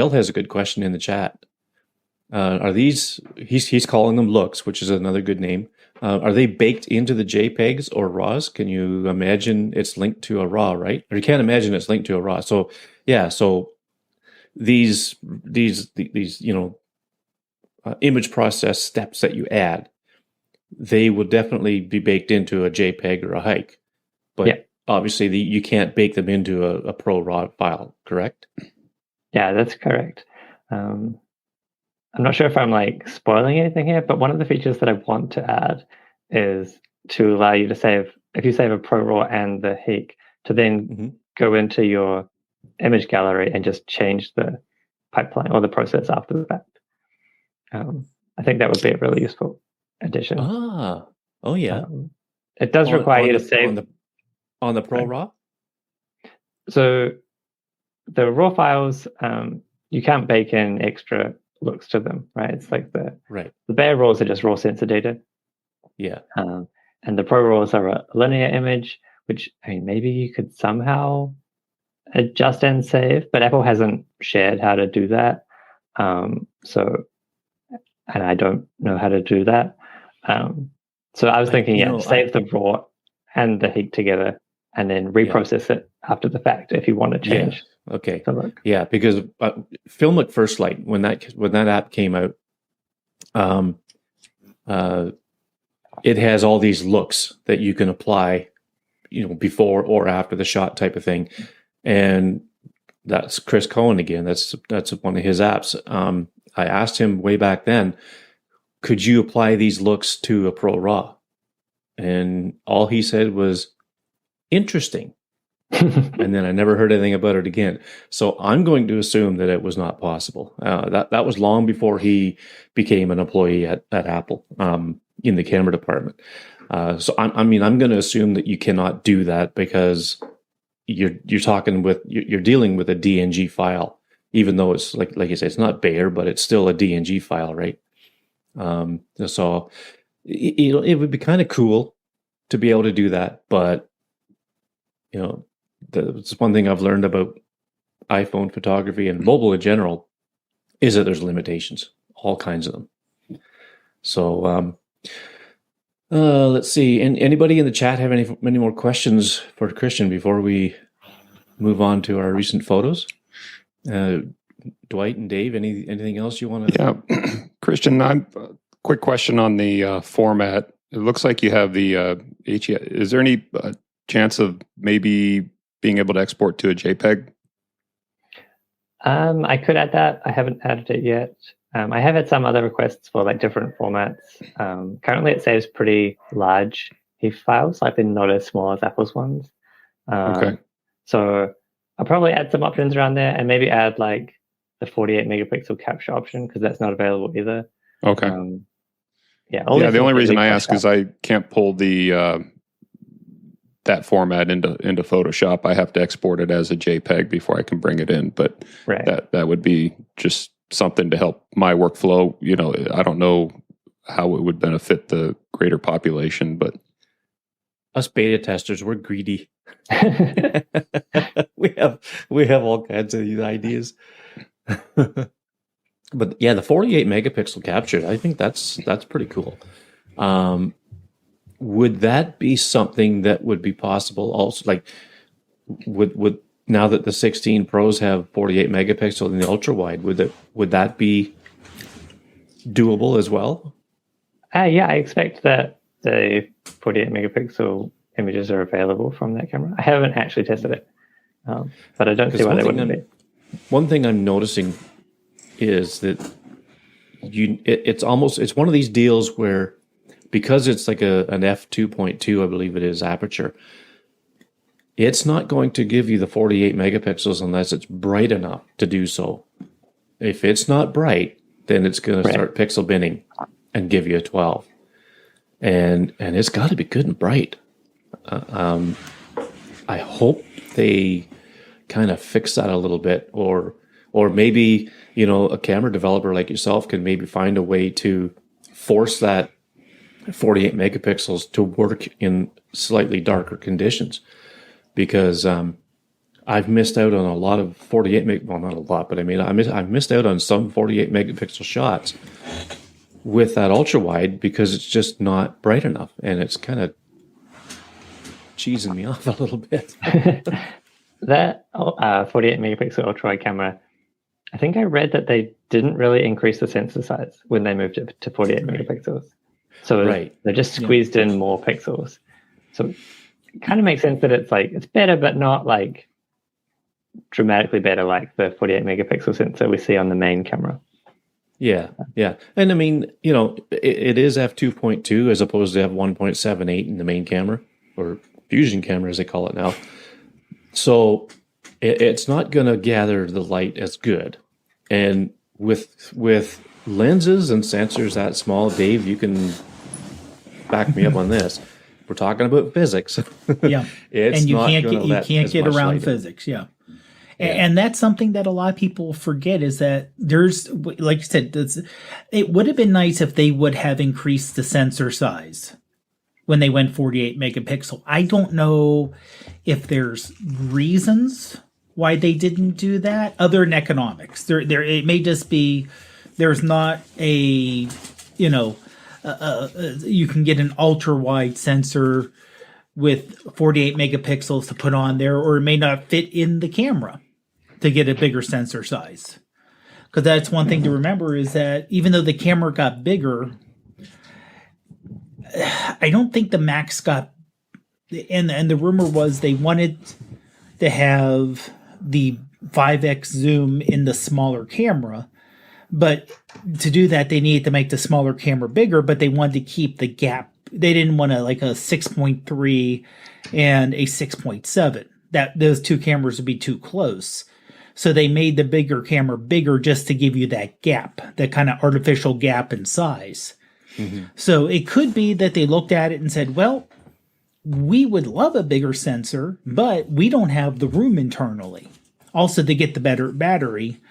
has a good question in the chat. Are these? He's calling them looks, which is another good name. Are they baked into the JPEGs or RAWs? Can you imagine it's linked to a RAW, right? Or you can't imagine it's linked to a RAW. So yeah, so these image process steps that you add, they will definitely be baked into a JPEG or a hike. But obviously you can't bake them into a Pro RAW file, correct? Yeah, that's correct. I'm not sure if I'm like spoiling anything here, but one of the features that I want to add is to allow you to save, if you save a Pro RAW and the HEIC, to then go into your image gallery and just change the pipeline or the process after the fact. I think that would be a really useful addition. Oh yeah. It does require you to save on the Pro RAW. So the RAW files, you can't bake in extra looks to them, right? It's like the bare RAWs are just raw sensor data. Yeah. And the Pro RAWs are a linear image, which, I mean, maybe you could somehow adjust and save, but Apple hasn't shared how to do that. And I don't know how to do that. So I was thinking, save the RAW and the HEIC together and then reprocess it after the fact if you want to change. Okay. Yeah, because Filmic First Light, when that app came out, it has all these looks that you can apply, before or after the shot type of thing, and that's Chris Cohen again. That's one of his apps. I asked him way back then, could you apply these looks to a Pro RAW? And all he said was, interesting. And then I never heard anything about it again. So I'm going to assume that it was not possible. That was long before he became an employee at Apple in the camera department. So I'm going to assume that you cannot do that because you're dealing with a DNG file, even though it's like you say, it's not bare, but it's still a DNG file, right? So it would be kind of cool to be able to do that, but it's one thing I've learned about iPhone photography and mobile in general is that there's limitations, all kinds of them. So Let's see. And anybody in the chat have any more questions for Christian before we move on to our recent photos? Dwight and Dave, anything else you want to? Yeah, Christian, quick question on the format. It looks like you have the HE. Is there any chance of maybe being able to export to a JPEG? I could add that. I haven't added it yet. I have had some other requests for like different formats. Currently, it saves pretty large HEIF files, like they're not as small as Apple's ones. Okay. So I'll probably add some options around there, and maybe add like the 48 megapixel capture option, because that's not available either. Okay. Yeah. The only reason I ask is I can't pull the that format into Photoshop. I have to export it as a JPEG before I can bring it in. But that would be just something to help my workflow. You know, I don't know how it would benefit the greater population, but us beta testers, we're greedy. we have all kinds of these ideas. But yeah, the 48 megapixel capture, I think that's pretty cool. Would that be something that would be possible also, like would now that the 16 Pros have 48 megapixel in the ultra wide, would that be doable as well? Yeah, I expect that the 48 megapixel images are available from that camera. I haven't actually tested it, but I don't see why they wouldn't be. One thing I'm noticing is that it's one of these deals where, because it's like an f2.2, I believe it is, aperture, it's not going to give you the 48 megapixels unless it's bright enough to do so. If it's not bright, then it's going to start pixel binning and give you a 12. And it's got to be good and bright. I hope they kind of fix that a little bit, or maybe, you know, a camera developer like yourself can maybe find a way to force that 48 megapixels to work in slightly darker conditions, because I've missed out on a lot of 48 well, not a lot, but I mean, I've missed out on some 48 megapixel shots with that ultra wide because it's just not bright enough, and it's kind of cheesing me off a little bit. That 48 megapixel ultra wide camera, I think I read that they didn't really increase the sensor size when they moved it to 48 megapixels. So they just squeezed in more pixels. So it kind of makes sense that it's better, but not like dramatically better like the 48 megapixel sensor we see on the main camera. Yeah. And I mean, you know, it is f2.2 as opposed to f1.78 in the main camera, or fusion camera as they call it now. So it's not going to gather the light as good. And with lenses and sensors that small, Dave, you can back me up on this. We're talking about physics. Yeah. And you can't get around physics. Yeah. And that's something that a lot of people forget, is that there's, like you said, it would have been nice if they would have increased the sensor size when they went 48 megapixel. I don't know if there's reasons why they didn't do that other than economics. It may just be there's not a, you know, you can get an ultra wide sensor with 48 megapixels to put on there, or it may not fit in the camera to get a bigger sensor size. Because that's one thing to remember, is that even though the camera got bigger, I don't think the Max got, and the rumor was they wanted to have the 5x zoom in the smaller camera, but to do that they needed to make the smaller camera bigger, but they wanted to keep the gap. They didn't want to like a 6.3 and a 6.7. That those two cameras would be too close. So they made the bigger camera bigger just to give you that gap, that kind of artificial gap in size. Mm-hmm. So it could be that they looked at it and said, well, we would love a bigger sensor, but we don't have the room internally. Also, to get the better battery,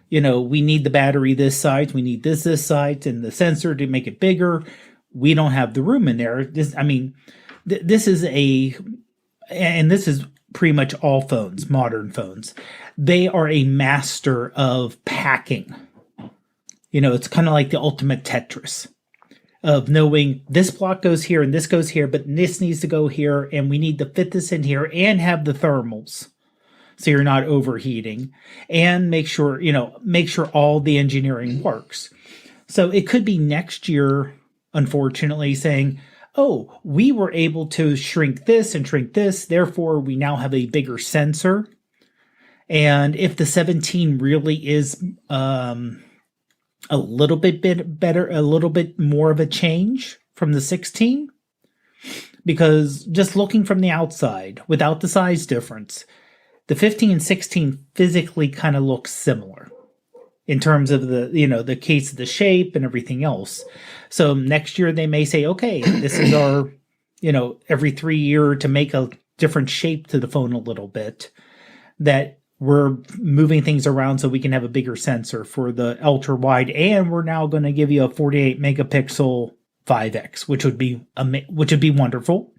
you know, we need the battery this size, we need this size, and the sensor to make it bigger. We don't have the room in there. This is pretty much all phones, modern phones. They are a master of packing. You know, it's kind of like the ultimate Tetris. of knowing this block goes here and this goes here, but this needs to go here, and we need to fit this in here and have the thermals so you're not overheating, and make sure all the engineering works. So it could be next year, unfortunately, saying, oh, we were able to shrink this and shrink this, therefore we now have a bigger sensor. And if the 17 really is a little bit better, a little bit more of a change from the 16, because just looking from the outside, without the size difference, the 15 and 16 physically kind of look similar in terms of the case of the shape and everything else. So next year they may say, okay, this is our, every 3 year to make a different shape to the phone a little bit, that we're moving things around so we can have a bigger sensor for the ultra wide, and we're now going to give you a 48 megapixel 5X, which would be wonderful,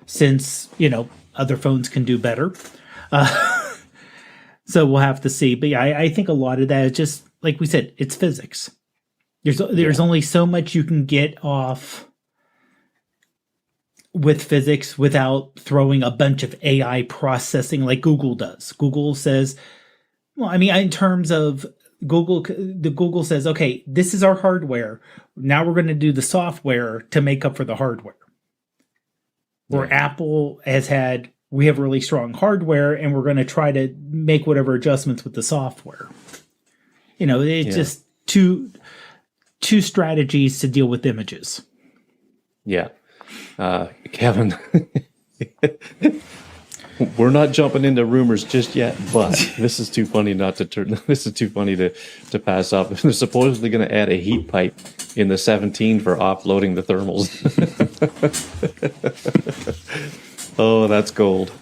since other phones can do better. So we'll have to see. But yeah, I think a lot of that is just, like we said, it's physics. There's only so much you can get off with physics without throwing a bunch of AI processing like Google does. Google says, in terms of Google says, okay, this is our hardware. Now we're going to do the software to make up for the hardware. Where Apple has had, we have really strong hardware and we're going to try to make whatever adjustments with the software. It's just two strategies to deal with images. Yeah. Kevin, we're not jumping into rumors just yet, but this is too funny this is too funny to pass up. They're supposedly going to add a heat pipe in the 17 for offloading the thermals. Oh, that's gold.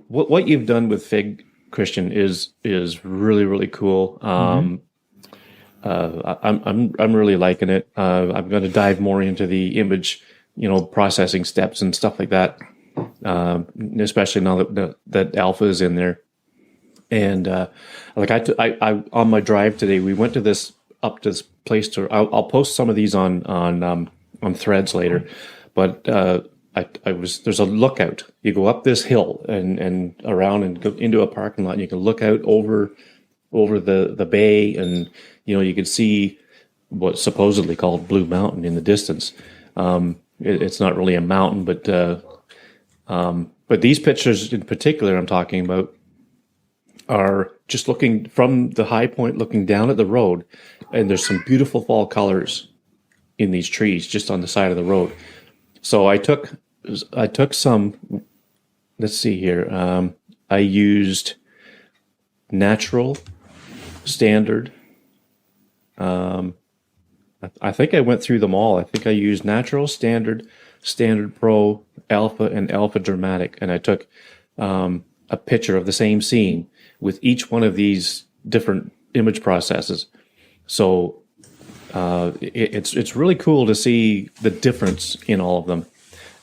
What you've done with Fig, Christian, is really, really cool. I'm really liking it. I'm going to dive more into the image, processing steps and stuff like that. Especially now that alpha is in there. And I on my drive today, we went to this place I'll post some of these on Threads later, but there's a lookout. You go up this hill and around and go into a parking lot, and you can look out over the bay, and you can see what's supposedly called Blue Mountain in the distance. It's not really a mountain, but these pictures in particular I'm talking about are just looking from the high point, looking down at the road, and there's some beautiful fall colors in these trees just on the side of the road. So I took some, let's see here. I used natural, standard. I think I went through them all. I think I used natural, standard pro, alpha, and alpha dramatic. And I took a picture of the same scene with each one of these different image processes. So it's really cool to see the difference in all of them.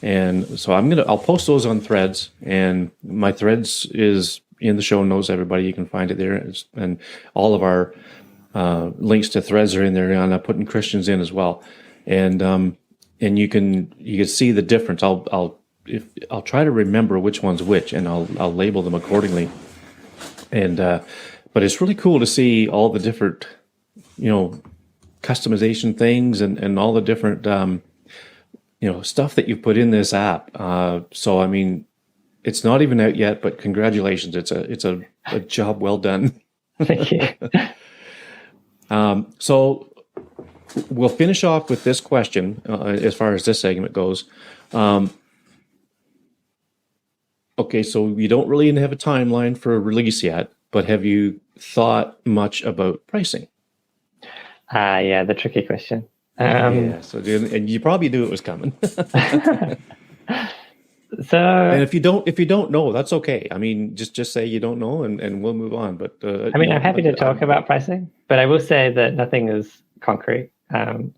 And so I'll post those on Threads, and my Threads is in the show notes. Everybody, you can find it there, and all of our links to Threads are in there, and I'm putting Christian's in as well. And you can see the difference. I'll try to remember which one's which, and I'll label them accordingly. And but it's really cool to see all the different customization things and all the different stuff that you put in this app. So it's not even out yet, but congratulations! It's a job well done. Thank you. So we'll finish off with this question as far as this segment goes. Okay, so you don't really have a timeline for a release yet, but have you thought much about pricing? Yeah, the tricky question. So and you probably knew it was coming. So, and if you don't know, that's okay. Just say you don't know, and we'll move on. But I'm happy to talk about pricing, but I will say that nothing is concrete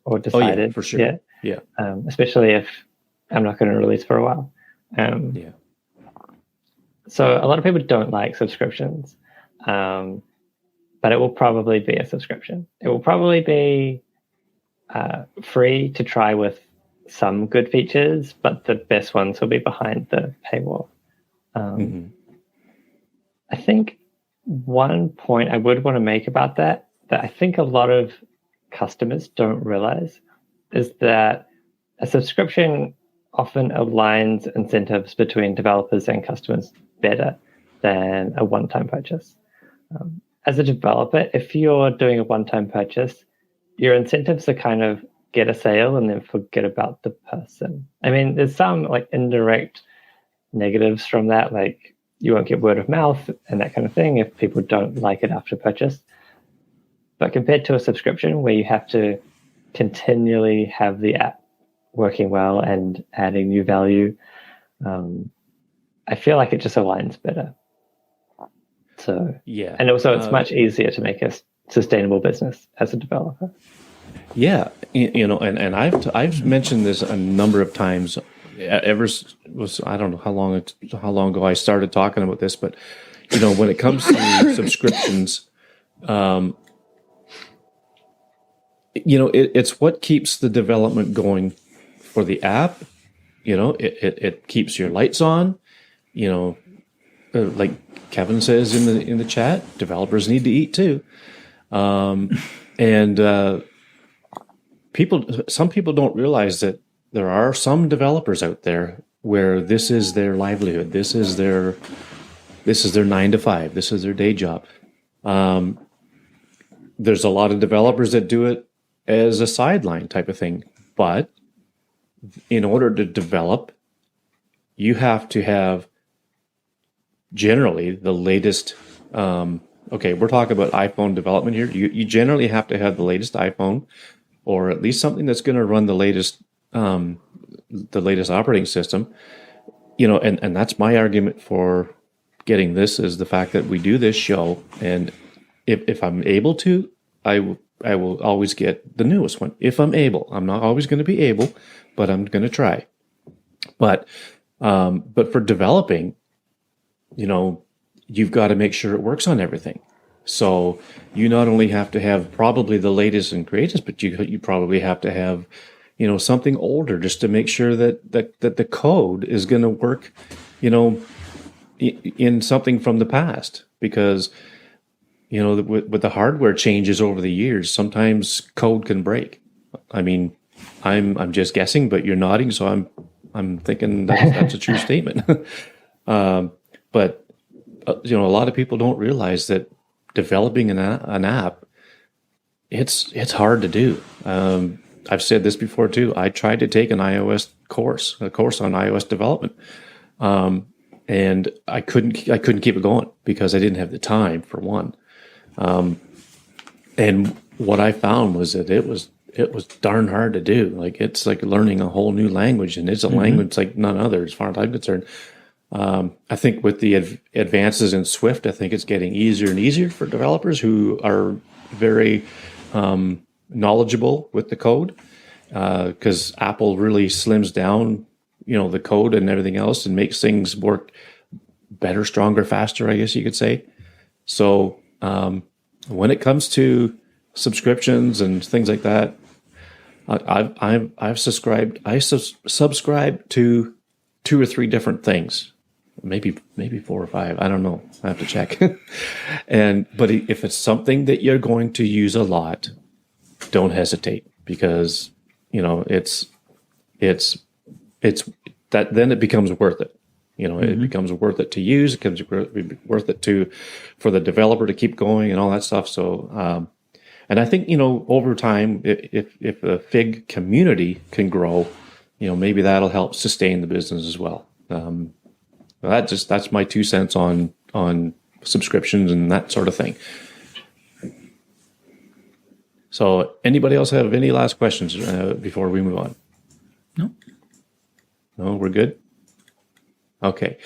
or decided. Oh, yeah, for sure. Yet. Yeah. Especially if I'm not going to release for a while. Yeah. So a lot of people don't like subscriptions, but it will probably be a subscription. It will probably be free to try with some good features, but the best ones will be behind the paywall. I think one point I would want to make about that I think a lot of customers don't realize is that a subscription often aligns incentives between developers and customers better than a one-time purchase. As a developer, if you're doing a one-time purchase, your incentives are kind of get a sale and then forget about the person. I mean, there's some like indirect negatives from that, like you won't get word of mouth and that kind of thing if people don't like it after purchase. But compared to a subscription where you have to continually have the app working well and adding new value, I feel like it just aligns better. So yeah, and also it's much easier to make a sustainable business as a developer. Yeah, and I've mentioned this a number of times. I don't know how long ago I started talking about this, but when it comes to subscriptions, it's what keeps the development going for the app. It keeps your lights on. Like Kevin says in the chat, developers need to eat too, and some people don't realize that there are some developers out there where this is their livelihood. This is their 9 to 5. This is their day job. There's a lot of developers that do it as a sideline type of thing. But in order to develop, you have to have generally the latest. Okay, we're talking about iPhone development here. You generally have to have the latest iPhone, or at least something that's going to run the latest operating system. And that's my argument for getting this, is the fact that we do this show, and if I'm able to, I will always get the newest one. If I'm able, I'm not always going to be able, but I'm going to try. But for developing, you've got to make sure it works on everything. So you not only have to have probably the latest and greatest, but you probably have to have, something older, just to make sure that the code is going to work, in something from the past. Because, with the hardware changes over the years, sometimes code can break. I mean, I'm just guessing, but you're nodding, so I'm thinking that's a true statement. But a lot of people don't realize that developing an app, it's hard to do. I've said this before too. I tried to take a course on iOS development, and I couldn't keep it going because I didn't have the time, for one. And what I found was that it was darn hard to do. Like, it's like learning a whole new language, and it's a language like none other, as far as I'm concerned. I think with the advances in Swift, I think it's getting easier and easier for developers who are very knowledgeable with the code, because Apple really slims down, the code and everything else, and makes things work better, stronger, faster, I guess you could say. So when it comes to subscriptions and things like that, I've subscribed. I subscribe to 2 or 3 different things, maybe 4 or 5. I don't know. I have to check. But if it's something that you're going to use a lot, don't hesitate, because it's that then it becomes worth it. It becomes worth it to use. It becomes worth it for the developer to keep going and all that stuff. So, and I think over time, if the Fig community can grow, maybe that'll help sustain the business as well. That's my 2 cents on subscriptions and that sort of thing. So, anybody else have any last questions before we move on? No, we're good. Okay.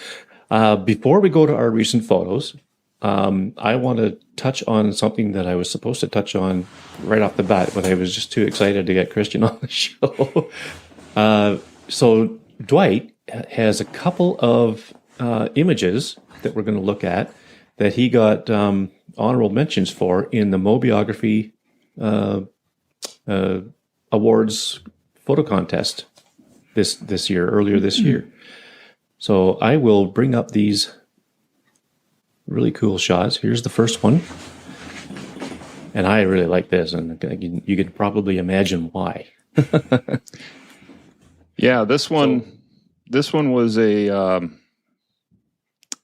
Before we go to our recent photos, I want to touch on something that I was supposed to touch on right off the bat, but I was just too excited to get Christian on the show. So Dwight has a couple of images that we're going to look at that he got honorable mentions for in the Mobiography Awards photo contest earlier this year. So I will bring up these really cool shots. Here's the first one. And I really like this, and you can probably imagine why. Yeah, this one was it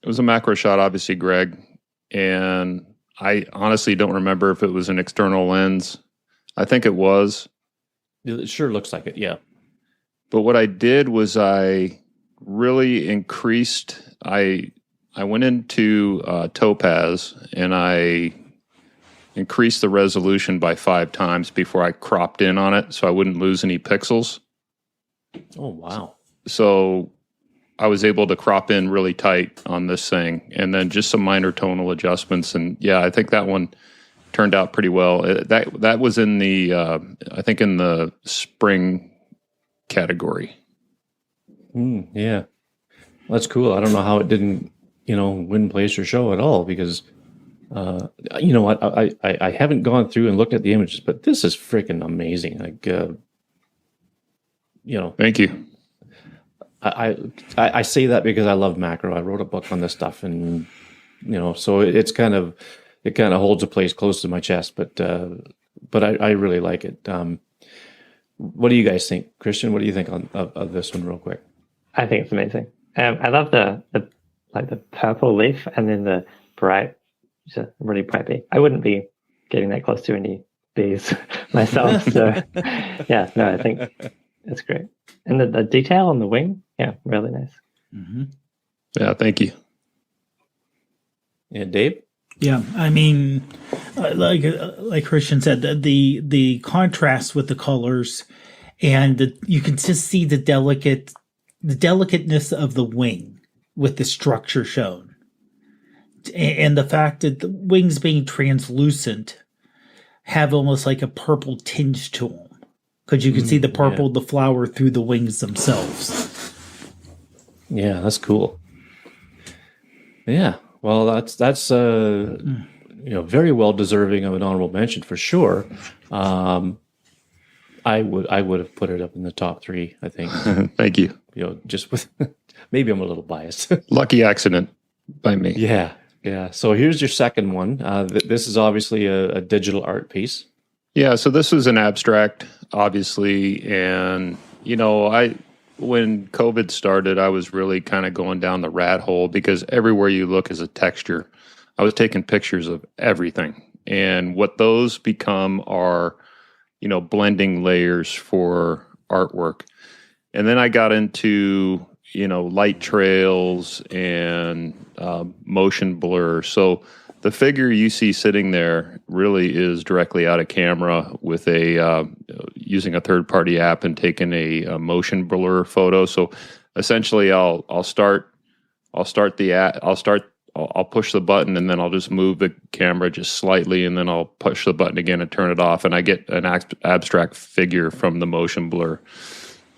was a macro shot, obviously, Greg, and I honestly don't remember if it was an external lens. I think it was. It sure looks like it, yeah. But what I did was I really increased. I went into Topaz and I increased the resolution by 5 times before I cropped in on it, so I wouldn't lose any pixels. Oh, wow. So I was able to crop in really tight on this thing, and then just some minor tonal adjustments. And yeah, I think that one turned out pretty well. That was in the I think in the spring category. Yeah, that's cool. I don't know how it didn't win place or show at all, because you know what, I haven't gone through and looked at the images, but this is freaking amazing. Like Thank you. I say that because I love macro. I wrote a book on this stuff, and so it kind of holds a place close to my chest. But I really like it. What do you guys think, Christian? What do you think of this one, real quick? I think it's amazing. I love the purple leaf and then the bright, really bright bee. I wouldn't be getting that close to any bees myself. So yeah, no, I think it's great. And the detail on the wing, yeah, really nice. Mm-hmm. Yeah, thank you. Yeah, Dave? Yeah, I mean, like Christian said, the contrast with the colors, and you can just see the delicateness of the wing with the structure shown, and the fact that the wings being translucent have almost like a purple tinge to them, because you can see the purple, the flower through the wings themselves. Yeah, that's cool. Yeah, well, that's very well deserving of an honorable mention for sure. I would have put it up in the top 3, I think. Thank you. Just with maybe I'm a little biased. Lucky accident by me. Yeah. So here's your second one. This is obviously a digital art piece. Yeah, so this was an abstract, obviously, and when COVID started, I was really kind of going down the rat hole, because everywhere you look is a texture. I was taking pictures of everything, and what those become are, blending layers for artwork. And then I got into, light trails and motion blur. So the figure you see sitting there really is directly out of camera with using a third-party app and taking a motion blur photo. So essentially, I'll push the button, and then I'll just move the camera just slightly, and then I'll push the button again and turn it off, and I get an abstract figure from the motion blur.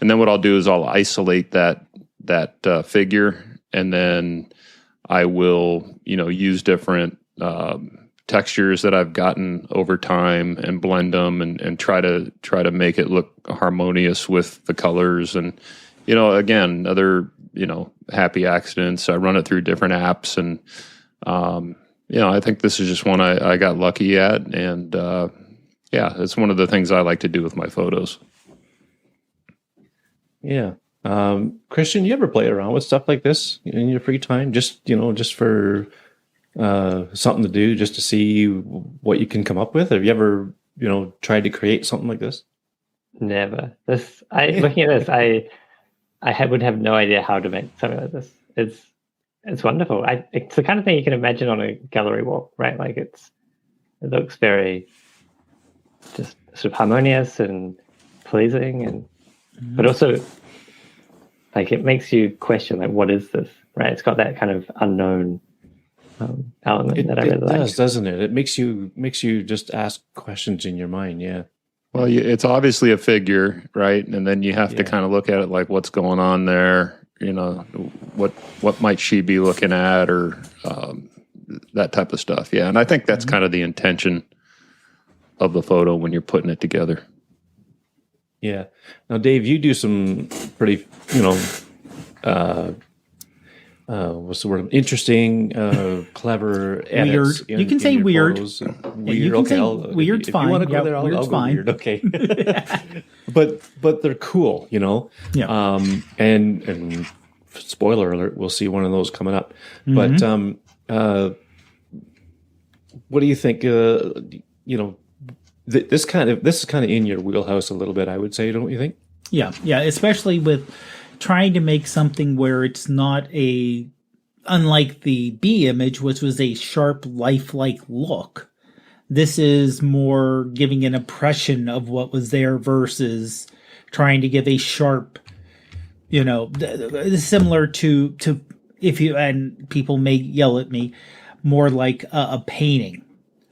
And then what I'll do is I'll isolate that figure, and then I will use different textures that I've gotten over time and blend them and try to make it look harmonious with the colors. And again, other happy accidents. I run it through different apps, and I think this is just one I got lucky at, and it's one of the things I like to do with my photos. Yeah. Christian, you ever play around with stuff like this in your free time? Just for something to do, just to see what you can come up with? Have you ever, tried to create something like this? Never. Looking at this, I would have no idea how to make something like this. It's wonderful. It's the kind of thing you can imagine on a gallery wall, right? Like it looks very just sort of harmonious and pleasing, and but also like it makes you question, like, what is this, right? It's got that kind of unknown element that I really like. It does, doesn't it? It makes you just ask questions in your mind. Yeah. Well, it's obviously a figure, right? And then you have to kind of look at it like, what's going on there? What might she be looking at? Or that type of stuff. Yeah, and I think that's kind of the intention of the photo when you're putting it together. Yeah. Now, Dave, you do some pretty, what's the word? Interesting, clever edits. Weird. You can say your weird. photos. Yeah, Weird. you can Okay. say if weird's you fine. want to go Yeah, there, I'll weird's go fine. weird. Okay. but they're cool, Yeah. And spoiler alert, we'll see one of those coming up. Mm-hmm. But what do you think? This is kind of in your wheelhouse a little bit, I would say, don't you think? Yeah, especially with trying to make something where it's not unlike the B image, which was a sharp, lifelike look. This is more giving an impression of what was there versus trying to give a sharp, similar to if you, and people may yell at me, more like a painting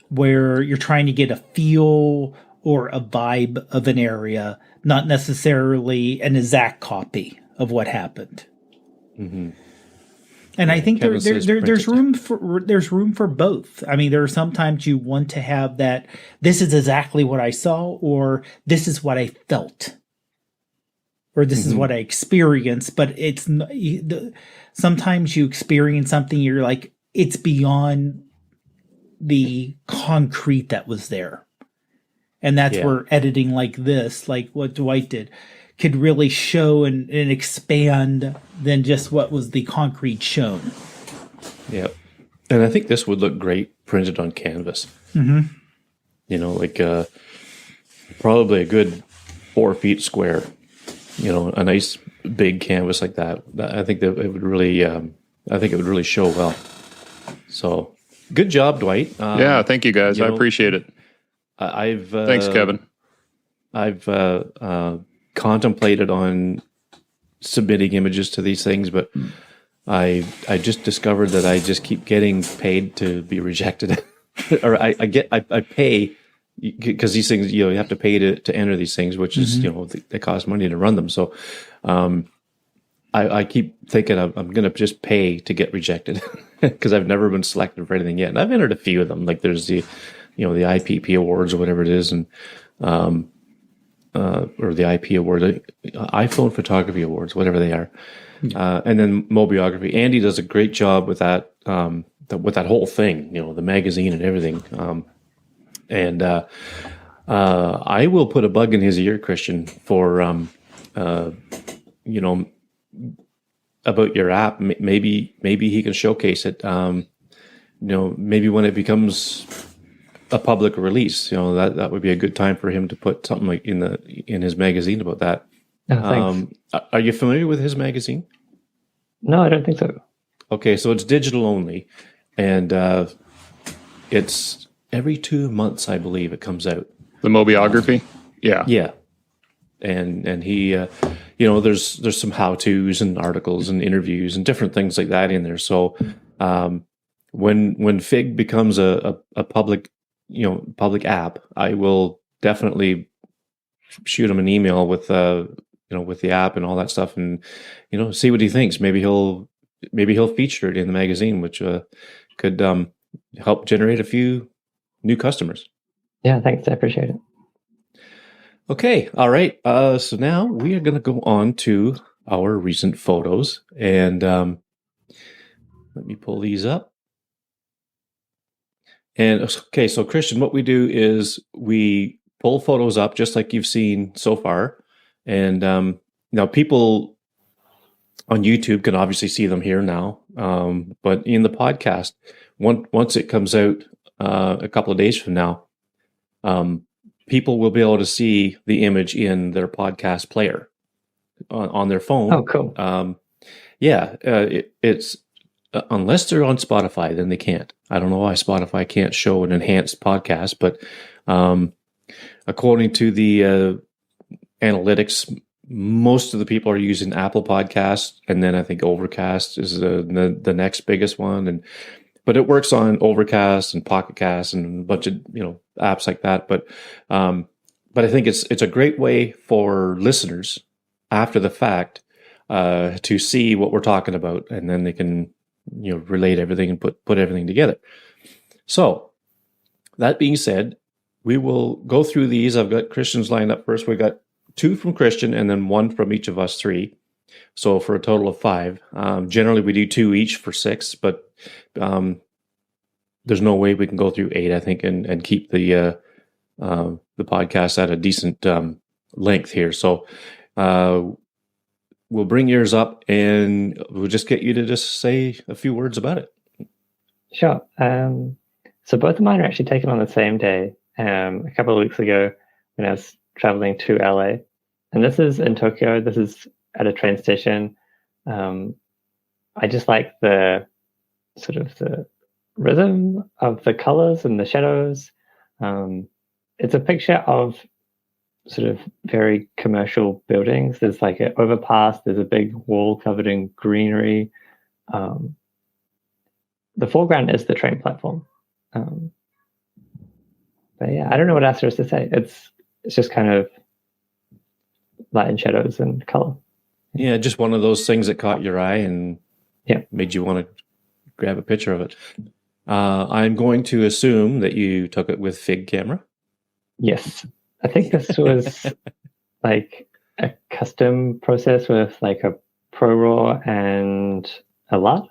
where you're trying to get a feel or a vibe of an area, not necessarily an exact copy of what happened. Mm-hmm. And I think Kevin says print there's it. room for both. I mean, there are sometimes you want to have that. This is exactly what I saw, or this is what I felt, or this is what I experienced. But it's sometimes you experience something, you're like, it's beyond the concrete that was there. And that's where editing like this, like what Dwight did, could really show and expand than just what was the concrete shown. Yeah. And I think this would look great printed on canvas. Mm-hmm. Probably a good 4 feet square, a nice big canvas like that. I think that it would really show well. So good job, Dwight. Yeah, thank you guys. I appreciate it. Thanks, Kevin. I've contemplated on submitting images to these things, but I just discovered that I just keep getting paid to be rejected, or I pay because these things you have to pay to enter these things, which is they cost money to run them. So I keep thinking I'm going to just pay to get rejected because I've never been selected for anything yet, and I've entered a few of them. Like there's the the IPP awards or whatever it is, and or the IP award, iPhone photography awards, whatever they are, and then mobiography. Andy does a great job with that, with that whole thing, the magazine and everything. And I will put a bug in his ear, Christian, for about your app. Maybe he can showcase it. Maybe when it becomes a public release, that would be a good time for him to put something like in his magazine about that. Oh, thanks. Are you familiar with his magazine? No, I don't think so. Okay, so it's digital only, and it's every 2 months, I believe, it comes out. The mobiography? Yeah. Yeah. And he, there's some how-tos and articles and interviews and different things like that in there. So when Fig becomes a public app, I will definitely shoot him an email with with the app and all that stuff, and see what he thinks. Maybe he'll feature it in the magazine, which could help generate a few new customers. Yeah, thanks. I appreciate it. Okay, all right. So now we are going to go on to our recent photos, and let me pull these up. And okay, so Christian, what we do is we pull photos up just like you've seen so far. And now people on YouTube can obviously see them here now. But in the podcast, once it comes out a couple of days from now, people will be able to see the image in their podcast player on their phone. Oh, cool. It's unless they're on Spotify, then they can't. I don't know why Spotify can't show an enhanced podcast, but according to the analytics, most of the people are using Apple Podcasts, and then I think Overcast is the next biggest one. But it works on Overcast and Pocket Cast and a bunch of apps like that. But I think it's a great way for listeners after the fact to see what we're talking about, and then they can relate everything and put everything together. So that being said, we will go through these. I've got Christian's lined up first. We got 2 from Christian and then 1 from each of us 3. So for a total of 5. Generally, we do 2 each for 6, but there's no way we can go through 8, I think, and keep the podcast at a decent length here. So we'll bring yours up, and we'll just get you to just say a few words about it. Sure. So both of mine are actually taken on the same day. A couple of weeks ago when I was traveling to LA. And this is in Tokyo. This is at a train station. I just like the sort of the rhythm of the colors and the shadows. It's a picture of sort of very commercial buildings. There's like an overpass. There's a big wall covered in greenery. The foreground is the train platform. But yeah, I don't know what else there is to say. It's just kind of light and shadows and color. Yeah, just one of those things that caught your eye and made you want to grab a picture of it. I'm going to assume that you took it with Fig camera. Yes. I think this was like a custom process with like a Pro Raw and a LUT.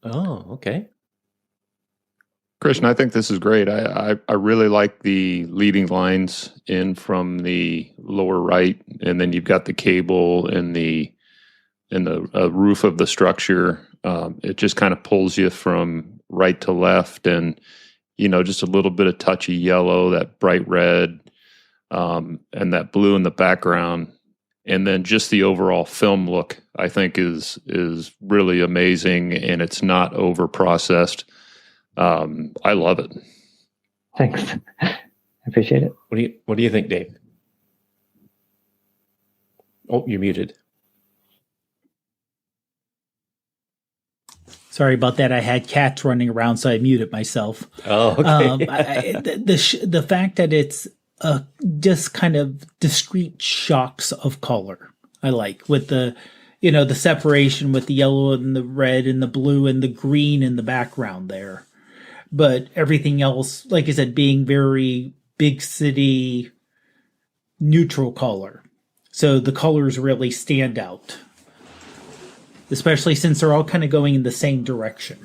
Oh, okay. Christian, I think this is great. I really like the leading lines in from the lower right, and then you've got the cable and the roof of the structure. It just kind of pulls you from right to left, and just a little bit of touchy yellow, that bright red, and that blue in the background, and then just the overall film look, I think is really amazing, and it's not over processed. I love it. Thanks. I appreciate it. What do you think, Dave? Oh, you're muted. Sorry about that. I had cats running around, so I muted myself. Oh, okay. The fact that it's just kind of discrete shocks of color, I like, with the the separation with the yellow and the red and the blue and the green in the background there. But everything else, like I said, being very big city neutral color. So the colors really stand out, especially since they're all kind of going in the same direction.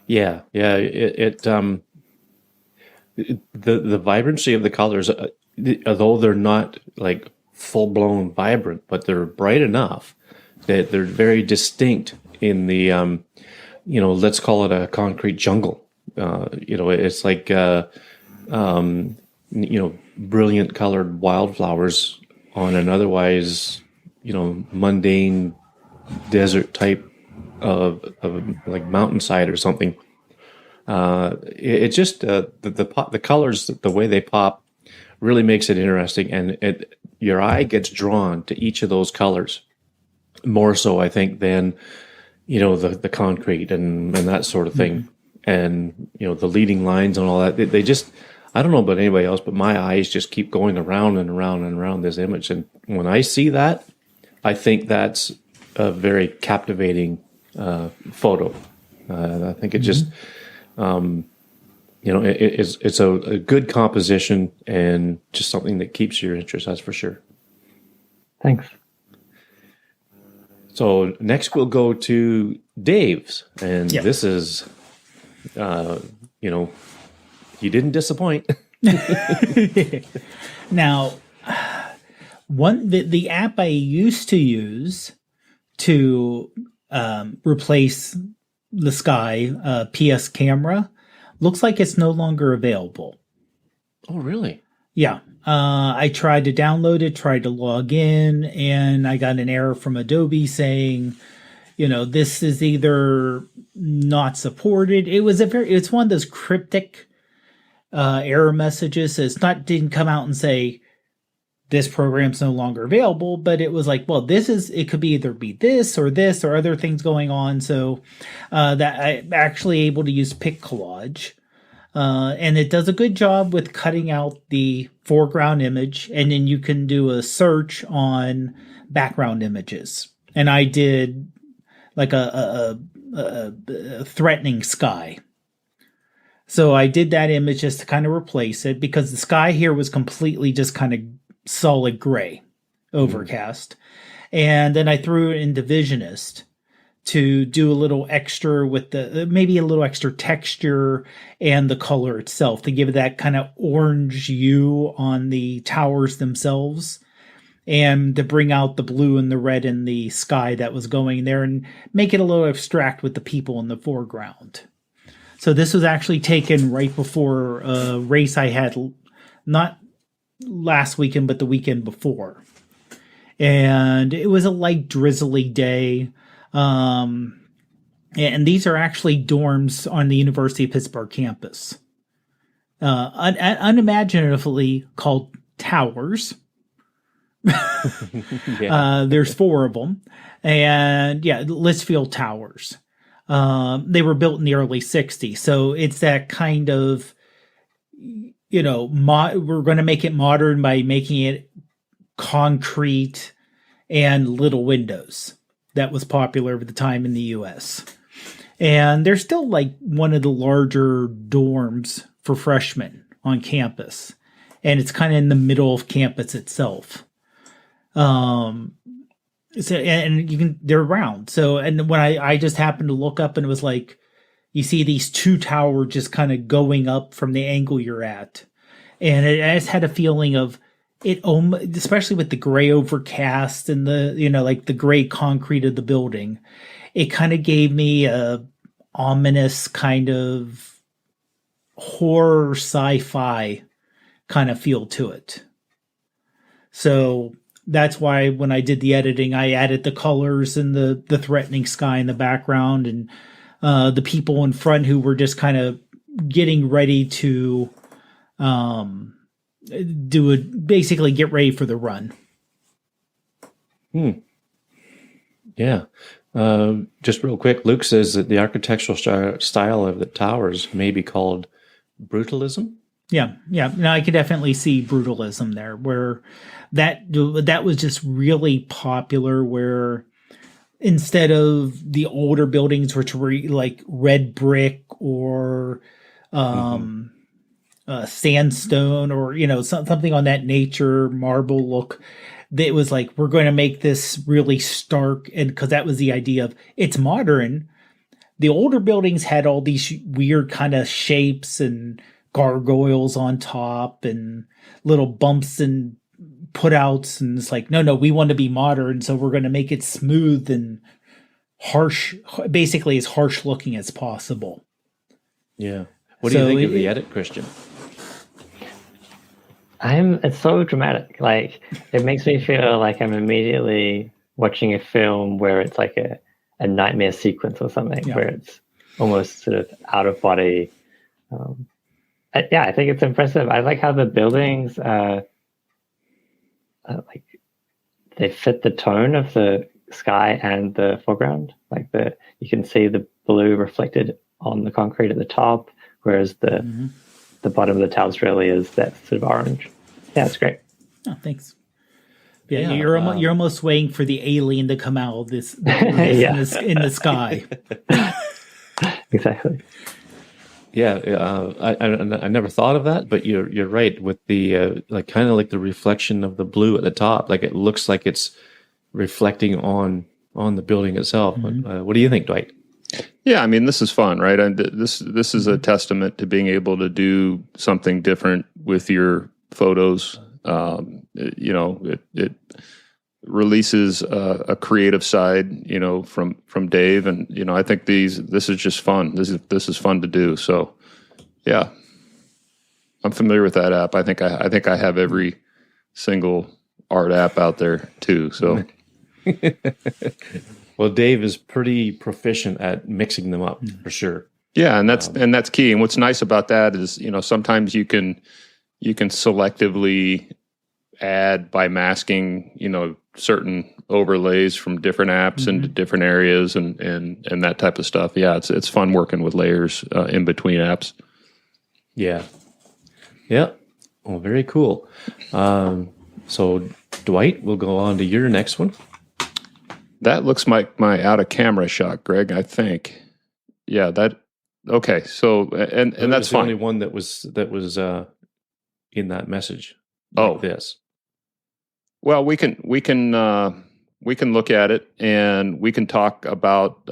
Yeah. The vibrancy of the colors, although they're not like full blown vibrant, but they're bright enough that they're very distinct in the let's call it a concrete jungle. It's like brilliant colored wildflowers on an otherwise mundane desert type of like mountainside or something. It's just the colors, the way they pop, really makes it interesting, and your eye gets drawn to each of those colors more so, I think, than the concrete and that sort of thing, and the leading lines and all that. They just, I don't know about anybody else, but my eyes just keep going around and around and around this image, and when I see that, I think that's a very captivating photo. I think it just, it's a good composition and just something that keeps your interest. That's for sure. Thanks. So next we'll go to Dave's, and this is, you didn't disappoint. Now, the app I used to use to replace the Sky PS camera looks like it's no longer available. Oh, really? Yeah. I tried to download it, tried to log in, and I got an error from Adobe saying, this is either not supported. It's one of those cryptic error messages. Didn't come out and say this program's no longer available, but it was like, well, it could either be this or other things going on. So that I'm actually able to use Pic Collage. And it does a good job with cutting out the foreground image, and then you can do a search on background images. and I did like a threatening sky. So I did that image just to kind of replace it because the sky here was completely just kind of solid gray, overcast. And then I threw it into Visionist to do a little extra with maybe a little extra texture and the color itself to give it that kind of orange hue on the towers themselves and to bring out the blue and the red in the sky that was going there and make it a little abstract with the people in the foreground. So this was actually taken right before a race I had, not last weekend, but the weekend before. And it was a light drizzly day. And these are actually dorms on the University of Pittsburgh campus. Unimaginatively called towers. There's 4 of them. And Litchfield Towers. They were built in the early 60s. So it's that kind of, we're going to make it modern by making it concrete and little windows. That was popular at the time in the US. And they're still like one of the larger dorms for freshmen on campus. And it's kind of in the middle of campus itself. So, and they're round. So, and when I just happened to look up and it was like, you see these 2 towers just kind of going up from the angle you're at. And I just had a feeling of it, especially with the gray overcast and the, like the gray concrete of the building, it kind of gave me a ominous kind of horror sci-fi kind of feel to it. So that's why when I did the editing, I added the colors and the threatening sky in the background and the people in front who were just kind of getting ready to basically get ready for the run. Yeah. Just real quick, Luke says that the architectural style of the towers may be called brutalism. Yeah. No, I could definitely see brutalism there, where that was just really popular, where instead of the older buildings, which were like red brick or sandstone or, something on that nature, marble look, it was like, we're going to make this really stark. And because that was the idea of it's modern. The older buildings had all these weird kind of shapes and gargoyles on top and little bumps and putouts. And it's like, no, we want to be modern. So we're going to make it smooth and harsh, basically as harsh looking as possible. Yeah. What do you think of the edit, Christian? It's so dramatic. Like, it makes me feel like I'm immediately watching a film where it's like a nightmare sequence or something, where it's almost sort of out of body. I think it's impressive. I like how the buildings, like they fit the tone of the sky and the foreground. Like you can see the blue reflected on the concrete at the top, whereas the bottom of the towers really is that sort of orange. Yeah, it's great. Oh, thanks. Yeah, you're almost waiting for the alien to come out of this in the sky. Exactly. Yeah, I never thought of that, but you're right with the like kind of like the reflection of the blue at the top. Like it looks like it's reflecting on the building itself. What do you think, Dwight? Yeah, I mean, this is fun, right? And this is a testament to being able to do something different with your photos. It releases a creative side, from Dave, and I think this is just fun. This is fun to do. So, yeah, I'm familiar with that app. I think I have every single art app out there too. So. Well, Dave is pretty proficient at mixing them up for sure. Yeah, and that's key. And what's nice about that is, sometimes you can selectively add by masking, certain overlays from different apps into different areas and that type of stuff. Yeah, it's fun working with layers in between apps. Yeah. Well, very cool. So Dwight, we'll go on to your next one. That looks like my out of camera shot, Greg, I think. Yeah, okay. So and that's the fine. only one that was in that message. Oh, this. Well, we can look at it and we can talk about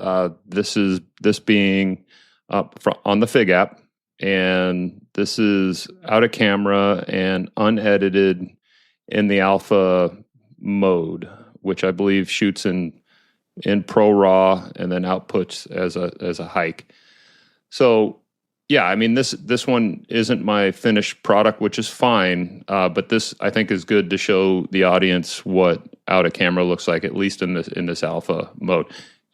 this being on the Fig app, and this is out of camera and unedited in the alpha mode, which I believe shoots in Pro Raw and then outputs as a hike. So yeah, I mean this one isn't my finished product, which is fine. But this I think is good to show the audience what out of camera looks like, at least in this alpha mode.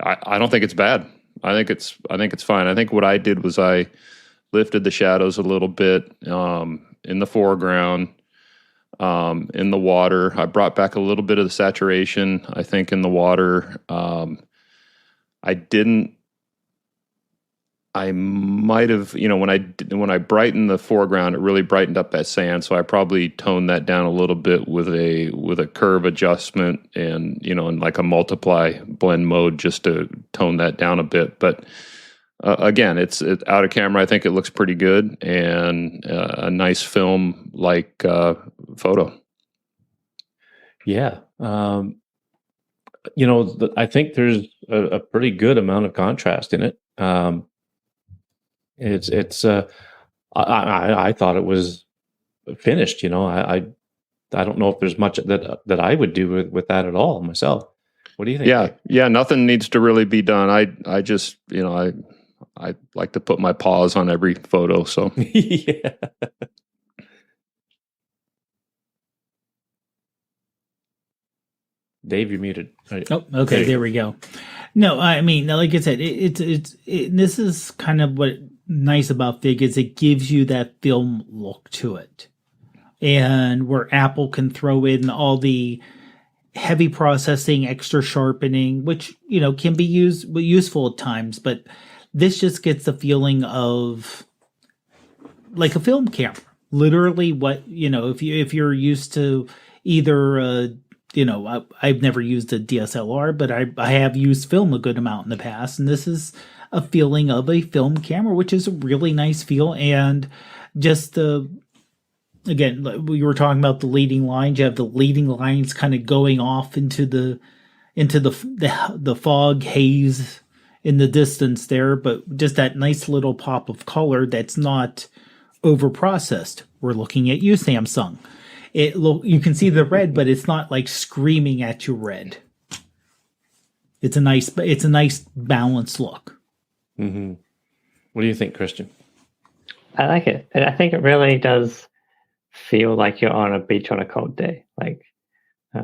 I don't think it's bad. I think it's fine. I think what I did was I lifted the shadows a little bit in the foreground, in the water. I brought back a little bit of the saturation, I think, in the water. I might have, when I brightened the foreground, it really brightened up that sand. So I probably toned that down a little bit with a curve adjustment and, in like a multiply blend mode just to tone that down a bit. But again, it's out of camera. I think it looks pretty good and a nice film like photo. Yeah. I think there's a pretty good amount of contrast in it. I thought it was finished. I don't know if there's much that I would do with that at all myself. What do you think? Yeah. Nothing needs to really be done. I just I like to put my paws on every photo. So yeah. Dave, you're muted. Oh, okay. There we go. No, I mean, like I said, this is kind of what nice about Fig is it gives you that film look to it, and where Apple can throw in all the heavy processing, extra sharpening, which can be useful at times, but this just gets the feeling of like a film camera. Literally, what if you're used to either. I've never used a DSLR, but I have used film a good amount in the past, and this is a feeling of a film camera, which is a really nice feel. And just again, we were talking about the leading lines. You have the leading lines kind of going off into the fog haze in the distance there, but just that nice little pop of color that's not over processed. We're looking at you, Samsung. You can see the red, but it's not like screaming at you red. It's a nice balanced look. Mm-hmm. What do you think, Christian? I like it. And I think it really does feel like you're on a beach on a cold day. Like, I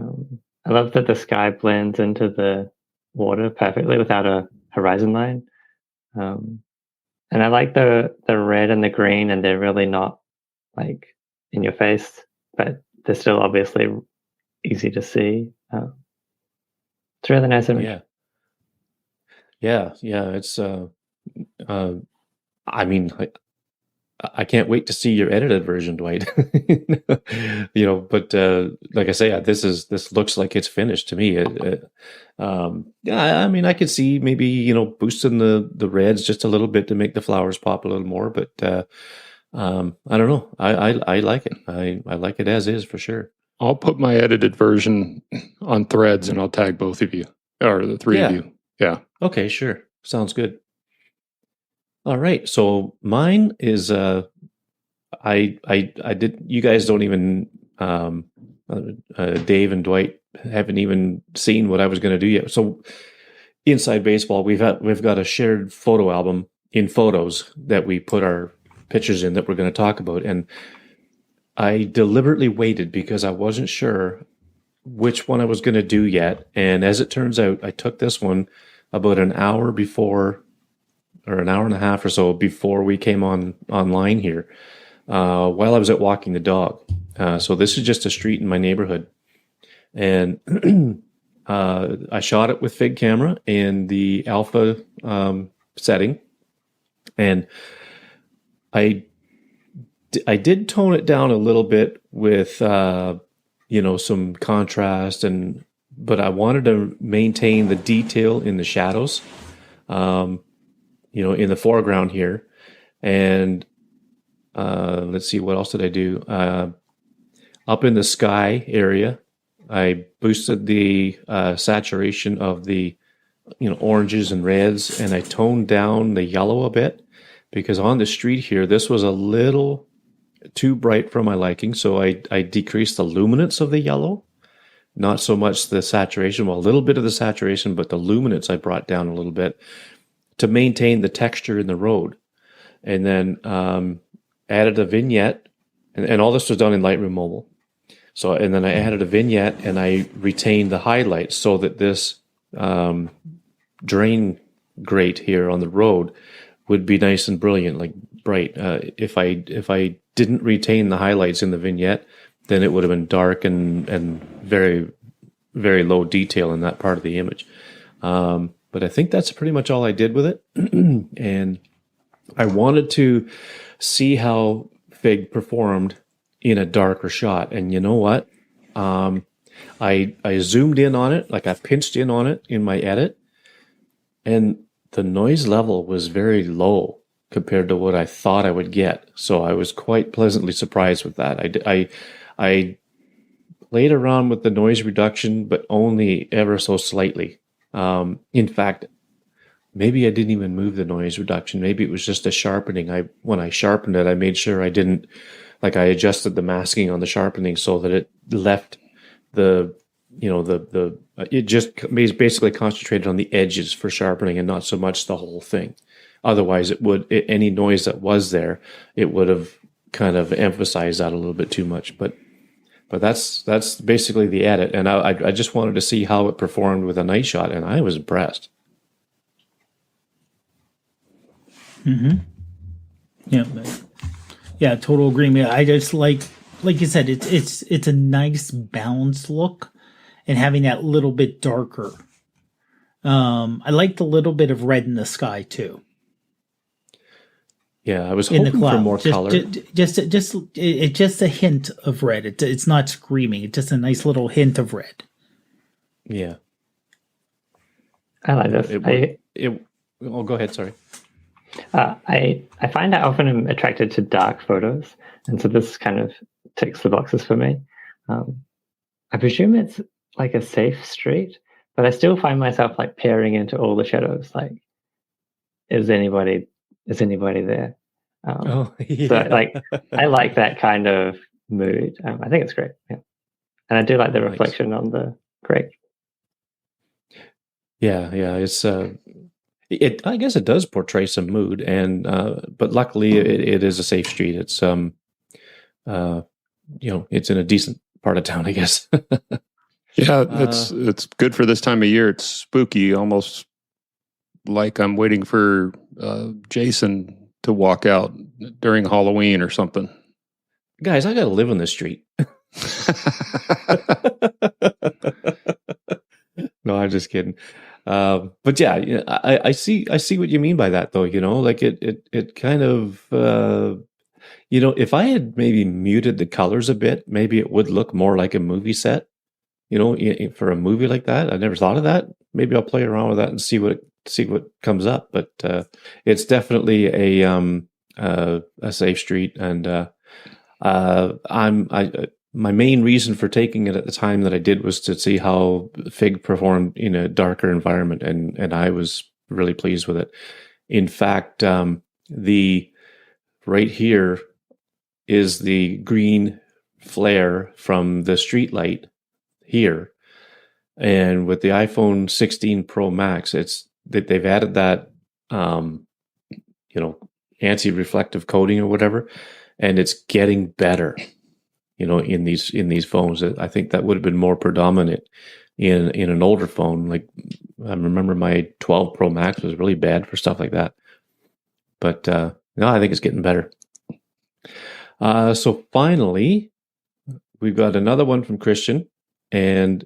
love that the sky blends into the water perfectly without a horizon line. And I like the red and the green, and they're really not like in your face, but they're still obviously easy to see. It's a really nice image. Yeah. It's I mean, I can't wait to see your edited version, Dwight. But like I say, this looks like it's finished to me. I mean, I could see maybe boosting the reds just a little bit to make the flowers pop a little more, but I don't know. I like it. I like it as is for sure. I'll put my edited version on Threads and I'll tag both of you or the three of you. Yeah. Okay, sure. Sounds good. All right. So mine is I did. You guys don't even Dave and Dwight haven't even seen what I was going to do yet. So Inside Baseball, we've got a shared photo album in Photos that we put our pictures in that we're going to talk about, and I deliberately waited because I wasn't sure which one I was going to do yet. And as it turns out, I took this one about an hour before, or an hour and a half or so before we came online here, while I was out walking the dog. So this is just a street in my neighborhood, and I shot it with Fig camera in the alpha setting, and I did tone it down a little bit with some contrast and but I wanted to maintain the detail in the shadows, in the foreground here. And let's see, what else did I do? Up in the sky area, I boosted the saturation of the oranges and reds, and I toned down the yellow a bit because on the street here, this was a little too bright for my liking. So I decreased the luminance of the yellow, not so much the saturation. Well, a little bit of the saturation, but the luminance I brought down a little bit to maintain the texture in the road. And then added a vignette, and all this was done in Lightroom Mobile. So, and then I added a vignette and I retained the highlights so that this drain grate here on the road would be nice and brilliant, like bright. If I didn't retain the highlights in the vignette, then it would have been dark and very, very low detail in that part of the image. But I think that's pretty much all I did with it. And I wanted to see how Fig performed in a darker shot. And you know what? I zoomed in on it, like I pinched in on it in my edit, and the noise level was very low compared to what I thought I would get. So I was quite pleasantly surprised with that. I played around with the noise reduction, but only ever so slightly. In fact, maybe I didn't even move the noise reduction. Maybe it was just a sharpening. When I sharpened it, I made sure I didn't, like I adjusted the masking on the sharpening so that it left it just basically concentrated on the edges for sharpening and not so much the whole thing. Otherwise, any noise that was there, it would have kind of emphasized that a little bit too much. But that's basically the edit. And I just wanted to see how it performed with a night shot, and I was impressed. Mm-hmm. Yeah, total agreement. I just like you said, it's a nice balanced look, and having that little bit darker. I like the little bit of red in the sky too. Yeah, I was hoping for more color. Just a hint of red. It's not screaming. It's just a nice little hint of red. Yeah, I like this. Oh, go ahead. Sorry. I find I often am attracted to dark photos, and so this kind of ticks the boxes for me. I presume it's like a safe street, but I still find myself like peering into all the shadows. Like, is anybody there? Yeah. So like, I like that kind of mood. I think it's great. Yeah, and I do like the reflection on the grate. Yeah. It's I guess it does portray some mood, and but luckily it is a safe street. It's it's in a decent part of town, I guess. Yeah, it's good for this time of year. It's spooky, almost like I'm waiting for Jason to walk out during Halloween or something. Guys, I got to live on this street. No, I'm just kidding. But yeah, I see what you mean by that, though. Like it kind of, if I had maybe muted the colors a bit, maybe it would look more like a movie set. For a movie like that, I never thought of that. Maybe I'll play around with that and see what comes up. But it's definitely a safe street, and my main reason for taking it at the time that I did was to see how Fig performed in a darker environment, and I was really pleased with it. In fact, the right here is the green flare from the street light here, and with the iPhone 16 Pro Max, it's that they've added that anti-reflective coating or whatever, and it's getting better. In these phones, I think that would have been more predominant in an older phone. Like I remember my 12 Pro Max was really bad for stuff like that. But no, I think it's getting better. So finally, we've got another one from Christian, and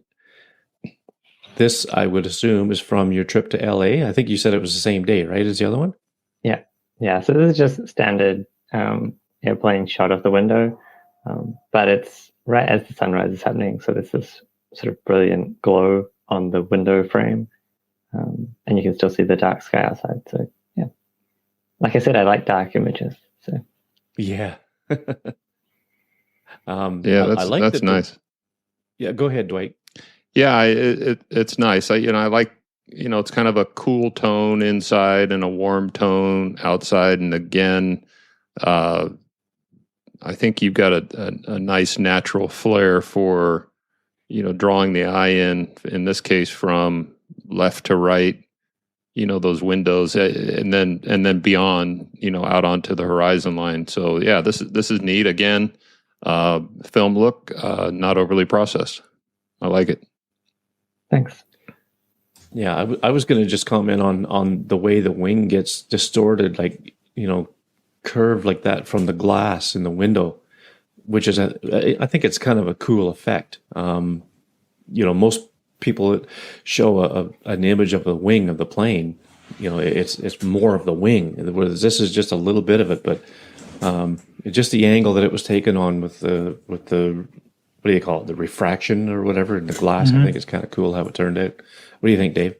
this I would assume is from your trip to LA. I think you said it was the same day, right? As the other one? Yeah. So this is just standard airplane shot of the window. But it's right as the sunrise is happening. So this is sort of brilliant glow on the window frame, and you can still see the dark sky outside. So yeah, like I said, I like dark images. So Yeah. Yeah, I like that's that nice. Yeah, go ahead, Dwight. Yeah, it's nice. I like, it's kind of a cool tone inside and a warm tone outside. And again, I think you've got a nice natural flair for, drawing the eye in this case, from left to right, those windows, and then beyond, out onto the horizon line. So yeah, this is neat. Again, film look, not overly processed. I like it. thanks. Yeah, I was going to just comment on the way the wing gets distorted, like, curved like that from the glass in the window, which is I think it's kind of a cool effect. Most people that show an image of the wing of the plane, it's more of the wing, whereas this is just a little bit of it. But just the angle that it was taken on with the what do you call it, the refraction or whatever in the glass, I think it's kind of cool how it turned out. What do you think, Dave?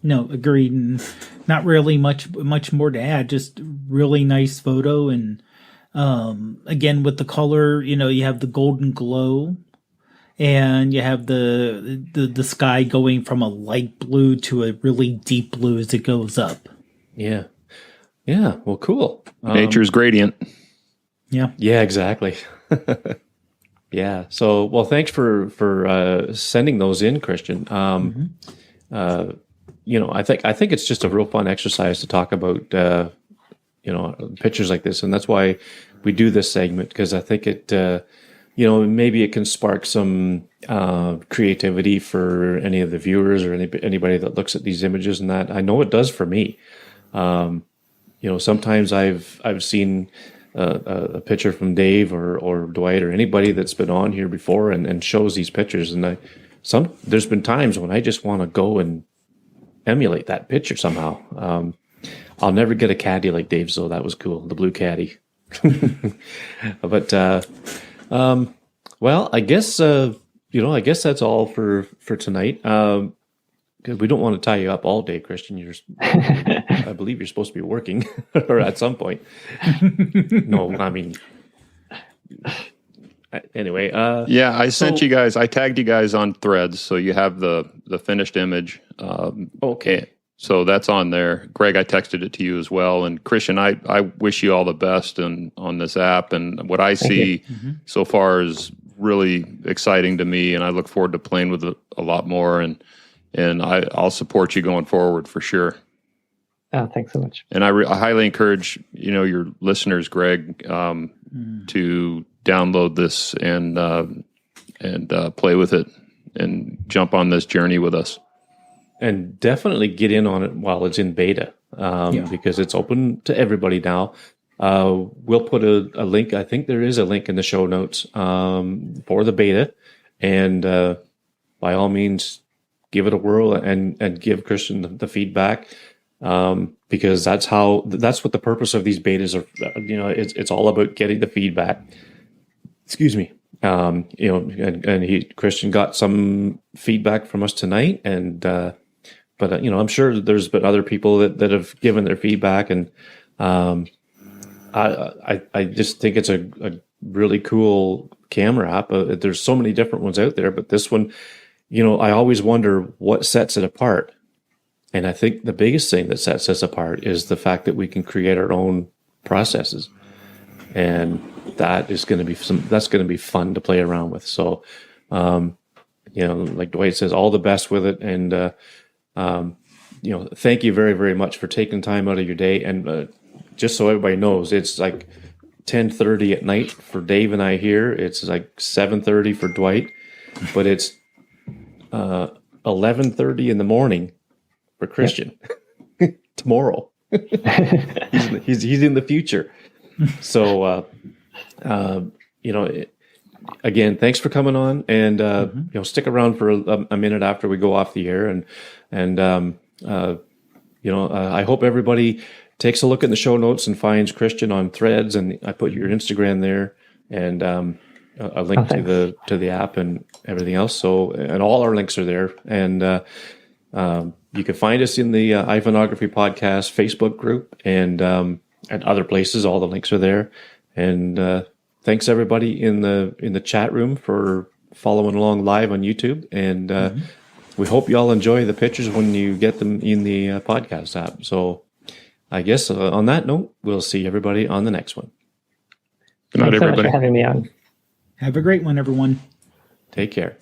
No, agreed. And not really much more to add. Just really nice photo, and again with the color, you have the golden glow, and you have the sky going from a light blue to a really deep blue as it goes up. Yeah. Well, cool. Nature's gradient. Yeah. Yeah, exactly. Yeah. So, well, thanks for sending those in, Christian. I think it's just a real fun exercise to talk about, pictures like this, and that's why we do this segment, because I think it, maybe it can spark some creativity for any of the viewers or anybody that looks at these images, and that I know it does for me. Sometimes I've seen a picture from Dave or Dwight or anybody that's been on here before and shows these pictures, and there's been times when I just want to go and emulate that picture somehow. I'll never get a caddy like Dave's, though. That was cool, the blue caddy. But well, I guess that's all for tonight. Because we don't want to tie you up all day, Christian. I believe you're supposed to be working, or at some point. No, I mean, anyway. Yeah, I sent you guys. I tagged you guys on Threads, so you have the finished image. Okay. So that's on there. Greg, I texted it to you as well. And Christian, I wish you all the best on this app. And what I see so far is really exciting to me, and I look forward to playing with it a lot more. And I'll support you going forward for sure. Oh, thanks so much. And I highly encourage your listeners, Greg, to download this and play with it and jump on this journey with us. And definitely get in on it while it's in beta, because it's open to everybody now. We'll put a link. I think there is a link in the show notes for the beta, and by all means, give it a whirl and give Christian the feedback, because that's what the purpose of these betas are. It's all about getting the feedback. Excuse me. Christian got some feedback from us tonight, and but I'm sure there's been other people that have given their feedback, and I just think it's a really cool camera app. There's so many different ones out there, but this one, I always wonder what sets it apart. And I think the biggest thing that sets us apart is the fact that we can create our own processes. And that is going to be that's going to be fun to play around with. So, like Dwight says, all the best with it. And, thank you very, very much for taking time out of your day. And just so everybody knows, it's like 10:30 at night for Dave and I here. It's like 7:30 for Dwight, but it's 11:30 in the morning for Christian. Tomorrow. he's in the future. So, again, thanks for coming on, and stick around for a minute after we go off the air, and I hope everybody takes a look at the show notes and finds Christian on Threads, and I put your Instagram there, and a link to the app and everything else. So, and all our links are there. And you can find us in the iPhoneography podcast Facebook group and other places. All the links are there. And thanks everybody in the chat room for following along live on YouTube. And we hope you all enjoy the pictures when you get them in the podcast app. So I guess on that note, we'll see everybody on the next one. Good night, Thanks so everybody. much for having me on. Have a great one, everyone. Take care.